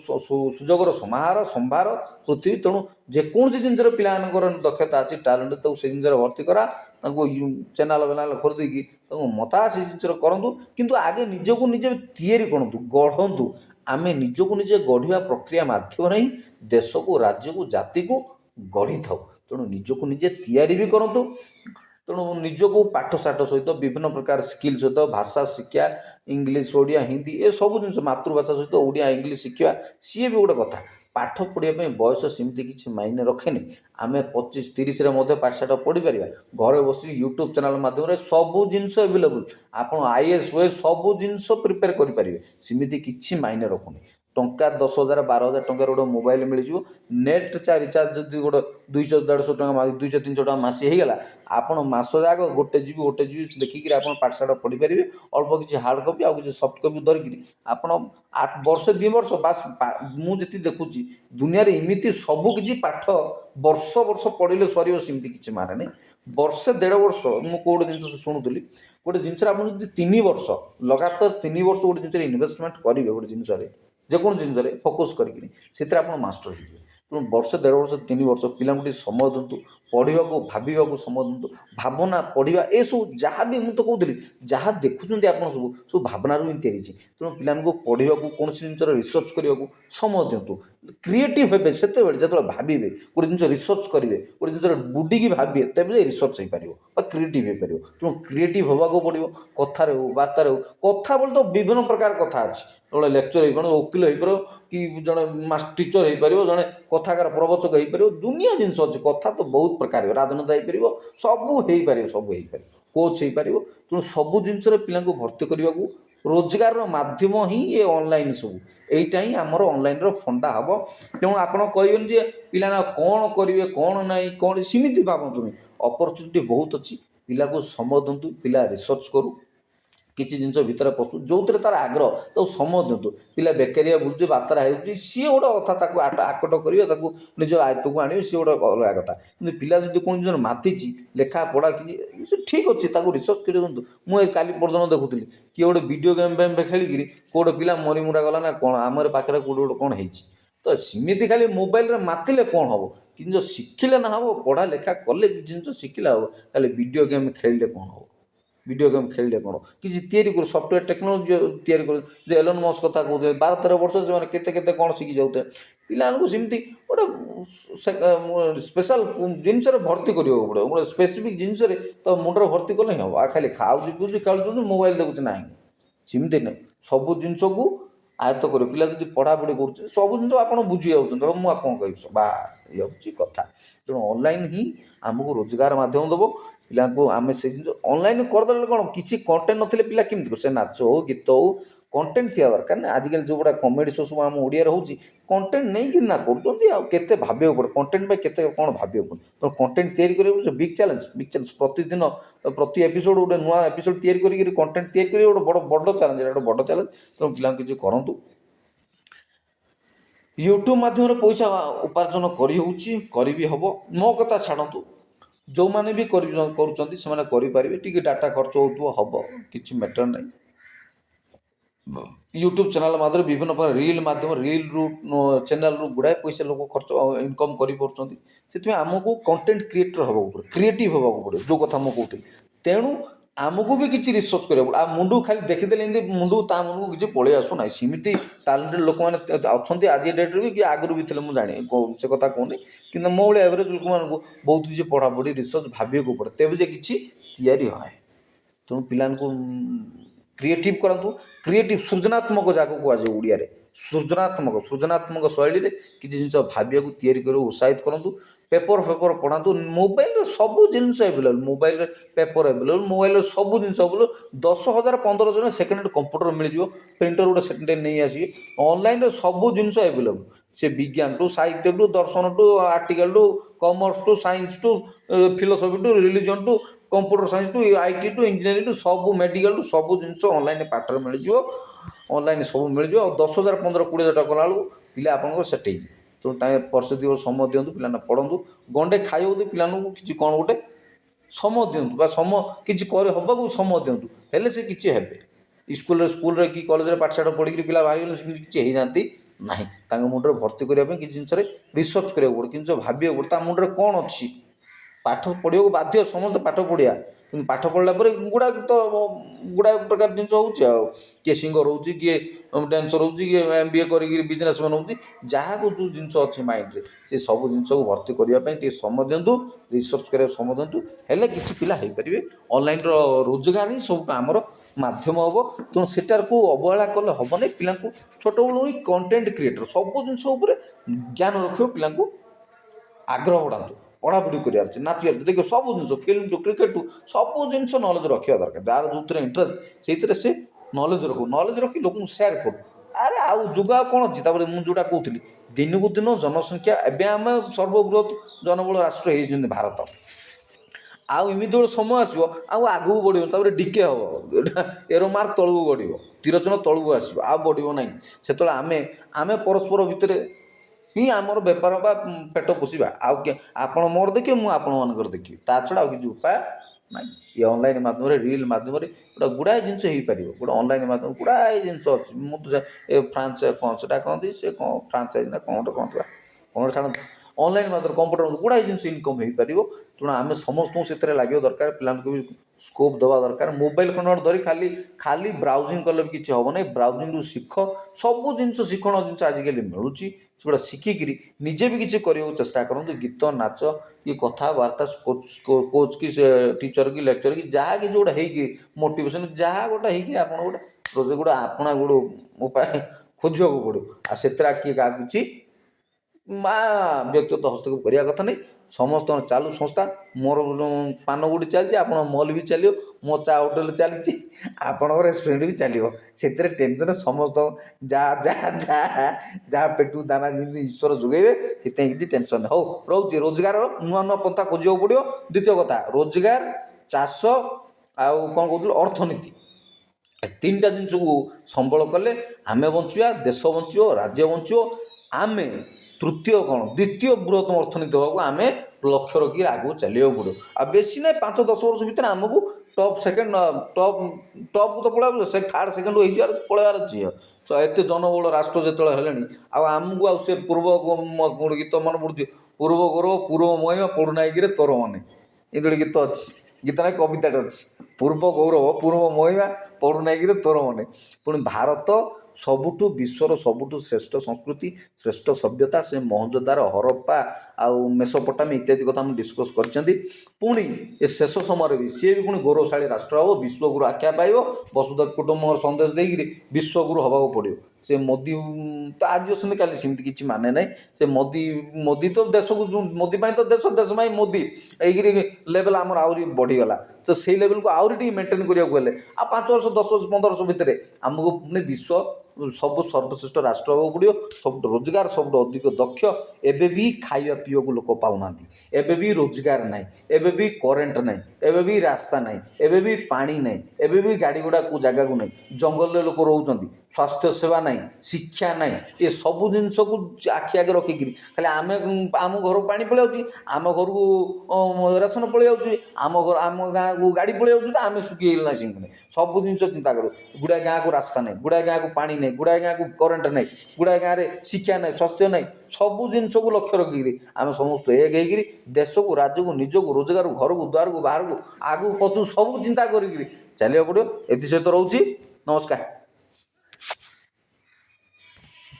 ସୁଯୋଗର ସମ୍ଭାର ପୃଥିବୀ। ତେଣୁ ଯେକୌଣସି ଜିନିଷରେ ପିଲାମାନଙ୍କର ଦକ୍ଷତା ଅଛି ଟ୍ୟାଲେଣ୍ଟ ତାକୁ ସେ ଜିନିଷରେ ଭର୍ତ୍ତି କରା ତାଙ୍କୁ ଚ୍ୟାନେଲ୍ ଖୋଲିଦେଇକି ତାଙ୍କୁ ମତା ସେ ଜିନିଷରେ କରନ୍ତୁ କିନ୍ତୁ ଆଗେ ନିଜକୁ ନିଜେ ତିଆରି କରନ୍ତୁ ଗଢ଼ନ୍ତୁ। ଆମେ ନିଜକୁ ନିଜେ ଗଢ଼ିବା ପ୍ରକ୍ରିୟା ମାଧ୍ୟମରେ ହିଁ ଦେଶକୁ ରାଜ୍ୟକୁ ଜାତିକୁ ଗଢ଼ିଥାଉ। ତେଣୁ ନିଜକୁ ନିଜେ ତିଆରି ବି କରନ୍ତୁ। ତେଣୁ ନିଜକୁ ପାଠଶାଠ ସହିତ ବିଭିନ୍ନ ପ୍ରକାର ସ୍କିଲ୍ ସହିତ ଭାଷା ଶିକ୍ଷା ଇଂଲିଶ ଓଡ଼ିଆ ହିନ୍ଦୀ ଏସବୁ ଜିନିଷ ମାତୃଭାଷା ସହିତ ଓଡ଼ିଆ ଇଂଲିଶ ଶିଖିବା ସିଏ ବି ଗୋଟେ କଥା। ପାଠ ପଢ଼ିବା ପାଇଁ ବୟସ ସେମିତି କିଛି ମାଇନେ ରଖେନି। ଆମେ 25-30ରେ ମଧ୍ୟ ପାଠଶାଠ ପଢ଼ିପାରିବା। ଘରେ ବସି ୟୁଟ୍ୟୁବ୍ ଚ୍ୟାନେଲ୍ ମାଧ୍ୟମରେ ସବୁ ଜିନିଷ ଏଭେଲେବୁଲ୍। ଆପଣ IAS OAS ସବୁ ଜିନିଷ ପ୍ରିପେୟାର କରିପାରିବେ ସେମିତି କିଛି ମାଇନେ ରଖୁନି। ଟଙ୍କା 10,000 12,000 ଟଙ୍କାର ଗୋଟେ ମୋବାଇଲ ମିଳିଯିବ। ନେଟ୍ ରିଚାର୍ଜ ଯଦି ଗୋଟେ 200-150 ଟଙ୍କା 200-300 ଟଙ୍କା ମାସେ ହେଇଗଲା ଆପଣ ମାସ ଯାକ 1 GB ଦେଖିକିରି ଆପଣ ପାଠଶାଠ ପଢ଼ିପାରିବେ। ଅଳ୍ପ କିଛି ହାର୍ଡ଼ କପି ଆଉ କିଛି ସଫ୍ଟ କପି ଧରିକିରି ଆପଣ ବର୍ଷେ 2 ବର୍ଷ ବାସ୍ ମୁଁ ଯେତିକି ଦେଖୁଛି ଦୁନିଆରେ ଏମିତି ସବୁ କିଛି ପାଠ ବର୍ଷ ପଢ଼ିଲେ ସରିବ ସେମିତି କିଛି ମାନେ ନାହିଁ। ବର୍ଷେ 1.5 ବର୍ଷ ମୁଁ କେଉଁ ଗୋଟେ ଜିନିଷ ଶୁଣୁଥିଲି ଗୋଟେ ଜିନିଷରେ ଆପଣ ଯଦି 3 ବର୍ଷ ଲଗାତାର 3 ବର୍ଷ ଗୋଟେ ଜିନିଷରେ ଇନଭେଷ୍ଟମେଣ୍ଟ କରିବେ ଗୋଟେ ଜିନିଷରେ ଯେକୌଣସି ଜିନିଷରେ ଫୋକସ୍ କରିକିରି ସେଥିରେ ଆପଣ ମାଷ୍ଟର ହେଇଯିବେ। ତେଣୁ ବର୍ଷେ 1.5 ବର୍ଷ 3 ବର୍ଷ ପିଲାଙ୍କୁ ଟିକେ ସମୟ ଦିଅନ୍ତୁ ପଢ଼ିବାକୁ ଭାବିବାକୁ ସମୟ ଦିଅନ୍ତୁ। ଭାବନା ପଢ଼ିବା ଏସବୁ ଯାହା ବି ମୁଁ ତ କହୁଥିଲି ଯାହା ଦେଖୁଛନ୍ତି ଆପଣ ସବୁ ଭାବନାରୁ ହିଁ ତିଆରି ହେଇଛି। ତେଣୁ ପିଲାମାନଙ୍କୁ ପଢ଼ିବାକୁ କୌଣସି ଜିନିଷର ରିସର୍ଚ୍ଚ କରିବାକୁ ସମୟ ଦିଅନ୍ତୁ। କ୍ରିଏଟିଭ୍ ହେବେ ସେତେବେଳେ ଯେତେବେଳେ ଭାବିବେ ଗୋଟେ ଜିନିଷ ରିସର୍ଚ୍ଚ କରିବେ ଗୋଟେ ଜିନିଷରେ ବୁଡ଼ିକି ଭାବିବେ ତେବେ ରିସର୍ଚ୍ଚ ହେଇପାରିବ ବା କ୍ରିଏଟିଭ୍ ହେଇପାରିବ। ତେଣୁ କ୍ରିଏଟିଭ୍ ହେବାକୁ ପଡ଼ିବ କଥାରେ ହେଉ ବାର୍ତ୍ତାରେ ହେଉ। କଥା ବୋଲି ତ ବିଭିନ୍ନ ପ୍ରକାର କଥା ଅଛି। ଜଣେ ଲେକ୍ଚର ହେଇପାରିବ ଓକିଲ ହେଇପାରିବ କି ଜଣେ ଟିଚର ହେଇପାରିବ ଜଣେ କଥାକାର ପ୍ରବଚକ ହେଇପାରିବ ଦୁନିଆ ଜିନିଷ ଅଛି। କଥା ତ ବହୁତ ପ୍ରକାର ରାଜନେତା ହେଇପାରିବ ସବୁ ହେଇପାରିବ କୋଚ୍ ହେଇପାରିବ। ତେଣୁ ସବୁ ଜିନିଷରେ ପିଲାଙ୍କୁ ଭର୍ତ୍ତି କରିବାକୁ ରୋଜଗାରର ମାଧ୍ୟମ ହିଁ ଏ ଅନଲାଇନ୍ ସବୁ ଏଇଟା ହିଁ ଆମର ଅନଲାଇନ୍ର ଫଣ୍ଡା ହେବ। ତେଣୁ ଆପଣ କହିବେନି ଯେ ପିଲାମାନେ କ'ଣ କରିବେ କ'ଣ ନାହିଁ କ'ଣ ସେମିତି ଭାବନ୍ତୁନି। ଅପରଚୁନିଟି ବହୁତ ଅଛି ପିଲାକୁ ସମୟ ଦିଅନ୍ତୁ ପିଲା ରିସର୍ଚ୍ଚ କରୁ କିଛି ଜିନିଷ ଭିତରେ ପଶୁ ଯେଉଁଥିରେ ତା'ର ଆଗ୍ରହ ତାକୁ ସମୟ ଦିଅନ୍ତୁ। ପିଲା ବେକାରିଆ ବୁଲୁଛି ବାତେରା ହେଉଛି ସିଏ ଗୋଟେ କଥା ତାକୁ ଆକଟ କରିବେ ତାକୁ ନିଜ ଆୟତ୍ତକୁ ଆଣିବେ ସିଏ ଗୋଟେ ଅଲଗା କଥା। କିନ୍ତୁ ପିଲା ଯଦି କୌଣସି ଜିନିଷ ମାତିଛି ଲେଖା ପଢ଼ା କିଛି ସେ ଠିକ୍ ଅଛି ତାକୁ ରିସର୍ଚ୍ଚ କରି ଦିଅନ୍ତୁ। ମୁଁ ଏ କାଲି ପର୍ଯ୍ୟନ୍ତ ଦେଖୁଥିଲି କିଏ ଗୋଟେ ଭିଡ଼ିଓ ଗେମ୍ ଖେଳିକିରି କେଉଁଟେ ପିଲା ମରିମୁରା ଗଲା ନା କ'ଣ ଆମର ପାଖରେ କେଉଁଠି ଗୋଟେ କ'ଣ ହେଇଛି। ତ ସେମିତି ଖାଲି ମୋବାଇଲରେ ମାତିଲେ କ'ଣ ହେବ କିନ୍ତୁ ଶିଖିଲେ ନା ହେବ ପଢ଼ା ଲେଖା କଲେ ଜିନିଷ ଶିଖିଲେ ହେବ। ଖାଲି ଭିଡ଼ିଓ ଗେମ୍ ଖେଳିଲେ କ'ଣ ହେବ ଭିଡ଼ିଓ ଗେମ୍ ଖେଳିଲେ କ'ଣ କିଛି ତିଆରି କରୁ ସଫ୍ଟୱେର୍ ଟେକ୍ନୋଲୋଜି ତିଆରି କରୁ ଯେ ଏଲନ୍ ମସ୍କ କଥା କହୁଥିଲେ 12-13 ବର୍ଷ ସେମାନେ କେତେ କ'ଣ ଶିଖି ଯାଉଥିଲେ। ପିଲାମାନଙ୍କୁ ସେମିତି ଗୋଟେ ସ୍ପେଶାଲ ଜିନିଷରେ ଭର୍ତ୍ତି କରିବାକୁ ପଡ଼ିବ ଗୋଟେ ସ୍ପେସିଫିକ୍ ଜିନିଷରେ ତ ମୁଣ୍ଡରେ ଭର୍ତ୍ତି କଲେ ହିଁ ହେବ। ଆଉ ଖାଲି ଖାଉଛି ପିଉଛି ଖେଳୁଛନ୍ତି ମୋବାଇଲ ଦେଖୁଛି ନାହିଁ ସେମିତି ନାହିଁ। ସବୁ ଜିନିଷକୁ ଆୟତ୍ତ କରିବ। ପିଲା ଯଦି ପଢ଼ାପଢ଼ି କରୁଛି ସବୁ ଜିନିଷ ଆପଣ ବୁଝି ଯାଉଛନ୍ତି ତେଣୁ ମୁଁ ଆଉ କ'ଣ କହିବି ବାସ୍ ଇଏ ହେଉଛି କଥା। ତେଣୁ ଅନଲାଇନ୍ ହିଁ ଆମକୁ ରୋଜଗାର ମାଧ୍ୟମ ଦେବ। ପିଲାଙ୍କୁ ଆମେ ସେ ଜିନିଷ ଅନଲାଇନ୍ କରିଦେଲେ କ'ଣ କିଛି କଣ୍ଟେଣ୍ଟ ନଥିଲେ ପିଲା କେମିତି କରିବେ ସେ ନାଚ ହେଉ ଗୀତ ହେଉ କଣ୍ଟେଣ୍ଟ ଥିବା ଦରକାର ନା। ଆଜିକାଲି ଯେଉଁଗୁଡ଼ା କମେଡ଼ି ସୋ ସବୁ ଆମ ଓଡ଼ିଆରେ ହେଉଛି କଣ୍ଟେଣ୍ଟ ନେଇକି ନା କରୁଛନ୍ତି ଆଉ କେତେ ଭାବିବାକୁ ପଡ଼େ କଣ୍ଟେଣ୍ଟ ପାଇଁ କେତେ କ'ଣ ଭାବିବାକୁ ପଡ଼େ। ତେଣୁ କଣ୍ଟେଣ୍ଟ ତିଆରି କରିବାକୁ ସେ ବିଗ୍ ଚ୍ୟାଲେଞ୍ଜ ପ୍ରତିଦିନ ପ୍ରତି ଏପିସୋଡ଼ ଗୋଟେ ନୂଆ ଏପିସୋଡ଼ ତିଆରି କରିକି କଣ୍ଟେଣ୍ଟ ତିଆରି କରିବା ଗୋଟେ ବଡ଼ ଚ୍ୟାଲେଞ୍ଜ ଏଇଟା ଗୋଟେ ବଡ଼ ଚ୍ୟାଲେଞ୍ଜ। ତେଣୁ ପିଲାଙ୍କୁ କିଛି କରନ୍ତୁ। ୟୁଟ୍ୟୁବ୍ ମାଧ୍ୟମରେ ପଇସା ଉପାର୍ଜନ କରିହେଉଛି କରିବି ହେବ। ମୋ କଥା ଛାଡ଼ନ୍ତୁ ଯେଉଁମାନେ ବି କରୁଛନ୍ତି ସେମାନେ କରିପାରିବେ ଟିକେ ଡାଟା ଖର୍ଚ୍ଚ ହେଉଥିବ ହେବ କିଛି ମ୍ୟାଟର୍ ନାହିଁ। यूट्यूब चैनल माध्यम विभिन्न प्रकार रील माध्यम रील रु चैनल रु गुड़ाए पैसा लोक खर्च इनकम कर आमको कंटेंट क्रिएटर हवा पड़े क्रिएटिव हवा पड़े जो कथा मुझे कहती तेणु आमको भी किसी रिसर्च करा पड़े मुंडू खाली देखीदे मुंडू ता मन को किसी पलि आसूना सेमती टैलेंटेड लोक मैंने अच्छा आज डेट्रे भी कि आगुरी भी थे मुझे जानी से कथा कहूनी कि मो भाई एवरेज लोक मानक बहुत किसी पढ़ापढ़ी रिसर्च भाविक पड़े तेज जे कि तैयारी है तेणु पिला क्रिएटिव करंतु क्रिएटिव सृजनात्मक जगह को आज ओडिया रे सृजनात्मक शैली रे किसी जिन भाविया को तैयारी कर उत्साहित करंतु पेपर पढ़ातु मोबाइल सब जिनस available mobile paper available mobile सब जिन 10,000 15,000 सेकेंड हैंड कंप्यूटर मिल जाव प्रिंटर गोटे सेकेंड हैंड नहीं आसिए ऑनलाइन सब जिनस एभेलेबल से विज्ञान टू साहित्य टू दर्शन to article to commerce to science to philosophy to religion to computer science to IT to engineering to सब मेडिकल टू सब जिन ऑनलाइन पाठर मिल जाव ऑनलाइन सब मिल जाव 10,000 15,000 20,000 कला पिला आप सेट तो वर्ष 2 वर्ष समय दिंतु पिला पढ़ु गंडे खाइबू पिला कि कौन गोटे समय दिंतु समय किसी हवा समय दिंतु हेले से किसी हे स्कूल कि कॉलेज पाठशाठ पढ़ी पिला बाहर गले किसी ना मुंडे भर्ती करने कि जिन रिसर्च करा पड़े कि भाव पड़े मुंडे कौन अच्छी पाठ पढ़ा बाध्य समस्त पाठ पढ़िया कि पाठ पढ़ला गुड़ा तो गुड़ाए प्रकार जिन हो किए सिंगर हो किए डांसर हो किए MBA कर बिजनेसमैन हो जहाँ को जो जिन अच्छी माइंड से सब जिन को भर्ती करने समय दिंतु रिसर्च करा समय दिंतु हेल्ले किसी पिला हो पारे ऑनलाइन रोजगार ही सब आमर माध्यम हम तेणु सेटार को अवहेला कले हम ना पिला छोट बड़ू ही कंटेंट क्रिएटर सब जिन ज्ञान रख पिला आग्रह बढ़ातु पढ़ापढ़ी करार नाच देखिए सब जिन फिल्म टू क्रिकेट टू सब जिन नॉलेज रखा दरकार जार जो इंटरेस्ट से नॉलेज रखी लोक सेयार करूँ अरे आउ जुग आ कौन अच्छी मुझे जोटा कहती दिन को दिन जनसंख्या एवं आम सर्वबृहत जनबल राष्ट्र हो भारत आउ इमित गोटे समय आसो आगू बढ़ डिके हम एरो मार्क तलू बढ़ तीरचन तलू आसो आ बढ़ ना से आम परस्पर भितर ही आमर बेपार बा पेट पोषा आपण मोर देखिए मुझे आपण मान देखिए ता छड़ा किसी उपाय ना ये ऑनलाइन माध्यम रील माध्यम गोटे गुड़ाए जिन हो पार गोटे ऑनलाइन माध्यम गुड़ाए जिन अच्छी मुझे फ्रांच कौन से कहती से कौन फ्रांचाइज ना कौन कहता कौन छाड़ ऑनलाइन माध्यम कंप्यूटर गुड़ाए जिन इनकम हो पार तेणु आम समस्त से लगे दरकार पिला भी स्कोप दवा दरकार मोबाइल खंड धरी खाली खाली ब्राउजिंग कले भी किसी हम ना ब्राउजिंग शिख सब जिन शिक्षण जिन आजिकल मिलूँ सेगुड़ा शिखिकी निजे भी किसी करने चेष्टा करूँ गीत नाच कि कथबार्ता कोच कि टीचर कि लेक्चर कि जहाँ कि जोटा हो मोटिवेशन जहाँ गोटे हो गोटे गोटे आपना गोटे उपाय खोजा पड़ो आ से किए क्या किसी व्यक्तिगत हस्तक्षेप करने कथा नहीं समस्त चालू संस्था मोर पान गुड़ी चलती आप मल भी चलो मो चा होटेल चली आपणकर रेस्टोरेंट भी चलो से टेंशन समस्त जहाँ जहाँ जहाँ जहाँ पेटू दाना जिन ईश्वर जोगेबे से किसी टेंशन हो रोचे रोजगार नुआ नुआ पंथा खोजा पड़ो द्वितीय कथा रोजगार चाष आउ कौन कहते अर्थनीति तीन टा जिन को संबल कले आमे बंचा देश बंचो राज्य बंचो आमे तृतीय कौन द्वितीय बृहत्तम अर्थनीति होगा आम लक्ष्य रखी आगे चलिए पड़ो आ बेसी ना 5-10 वर्ष भितर आमको टॉप सेकेंड टॉप को तो पड़ा से थर्ड सेकेंड हो पलैबार अच्छी एत जनबल राष्ट्र जो आमको आ से पूर्व गोटे गीत मन पड़ू पूर्व गौरव पूर्व महिमा पड़ूना कि तोर मन ये गोटे गीत अच्छी गीत ना कविताटे अच्छी पूर्व गौरव पूर्व महिमा पड़ूना कि तोर मन पुणी भारत सबुठु विश्वर सबुठु श्रेष्ठ संस्कृति श्रेष्ठ सभ्यता से मोहनजोदार हरप्पा आउ मेसोपोटामी इत्यादि कथा हम डिस्कस करछंती पुणी ए शेष समय भी सी भी पुणी गौरवशाली राष्ट्र हम विश्वगुरु आख्या पाइब वसुधैव कुटुंबकम संदेश देकर विश्वगुरु हवाक पड़ो से मोदी तो आज अच्छे काली सेमती किसी माने ना से मोदी तो देश को मोदी तो देश देश मोदी यही लेवल आमर आहरी बढ़ीगला तो से लेवल को आहरी मेंटेन करने को आ 5 वर्ष 10 वर्ष 15 वर्ष भितर आमको पुणी विश्व सब सर्वश्रेष्ठ राष्ट्र होगा पड़ो सब रोजगार सब अधिक दक्ष एवं भी खाଇବା ପିଇବାକୁ लोक पाऊना एवं भी रोजगार ना एवं भी करेन्ट ना एवं भी रास्ता ना एवं भी पानी ना एवं भी गाड़ी गुड़ा को जगह को नहीं जंगल लोक रोच स्वास्थ्य सेवा ना शिक्षा ना ये सब जिनस को आखि आगे रखिकी खाली आम घर पानी पलि आम घर को राशन पलि आम घर आम गाँ ଗାଁକୁ ଗାଡ଼ି ପଳେଇ ଯାଉଛି ତ ଆମେ ସୁଖୀ ହେଇଗଲୁ ନା ସେମିତି ନାହିଁ। ସବୁ ଜିନିଷ ଚିନ୍ତା କରୁ। ଗୁଡ଼ାଏ ଗାଁକୁ ରାସ୍ତା ନାହିଁ, ଗୁଡ଼ାଏ ଗାଁକୁ ପାଣି ନାହିଁ, ଗୁଡ଼ାଏ ଗାଁକୁ କରେଣ୍ଟ ନାହିଁ, ଗୁଡ଼ାଏ ଗାଁରେ ଶିକ୍ଷା ନାହିଁ, ସ୍ୱାସ୍ଥ୍ୟ ନାହିଁ, ସବୁ ଜିନିଷକୁ ଲକ୍ଷ୍ୟ ରଖିକିରି ଆମେ ସମସ୍ତେ ଏକ ହେଇକିରି ଦେଶକୁ, ରାଜ୍ୟକୁ, ନିଜକୁ, ରୋଜଗାରକୁ, ଘରକୁ, ଦ୍ୱାରକୁ, ବାହାରକୁ, ଆଗକୁ ପଛକୁ ସବୁ ଚିନ୍ତା କରିକିରି ଚାଲିବାକୁ ପଡ଼ିବ। ଏଥିସହିତ ରହୁଛି, ନମସ୍କାର।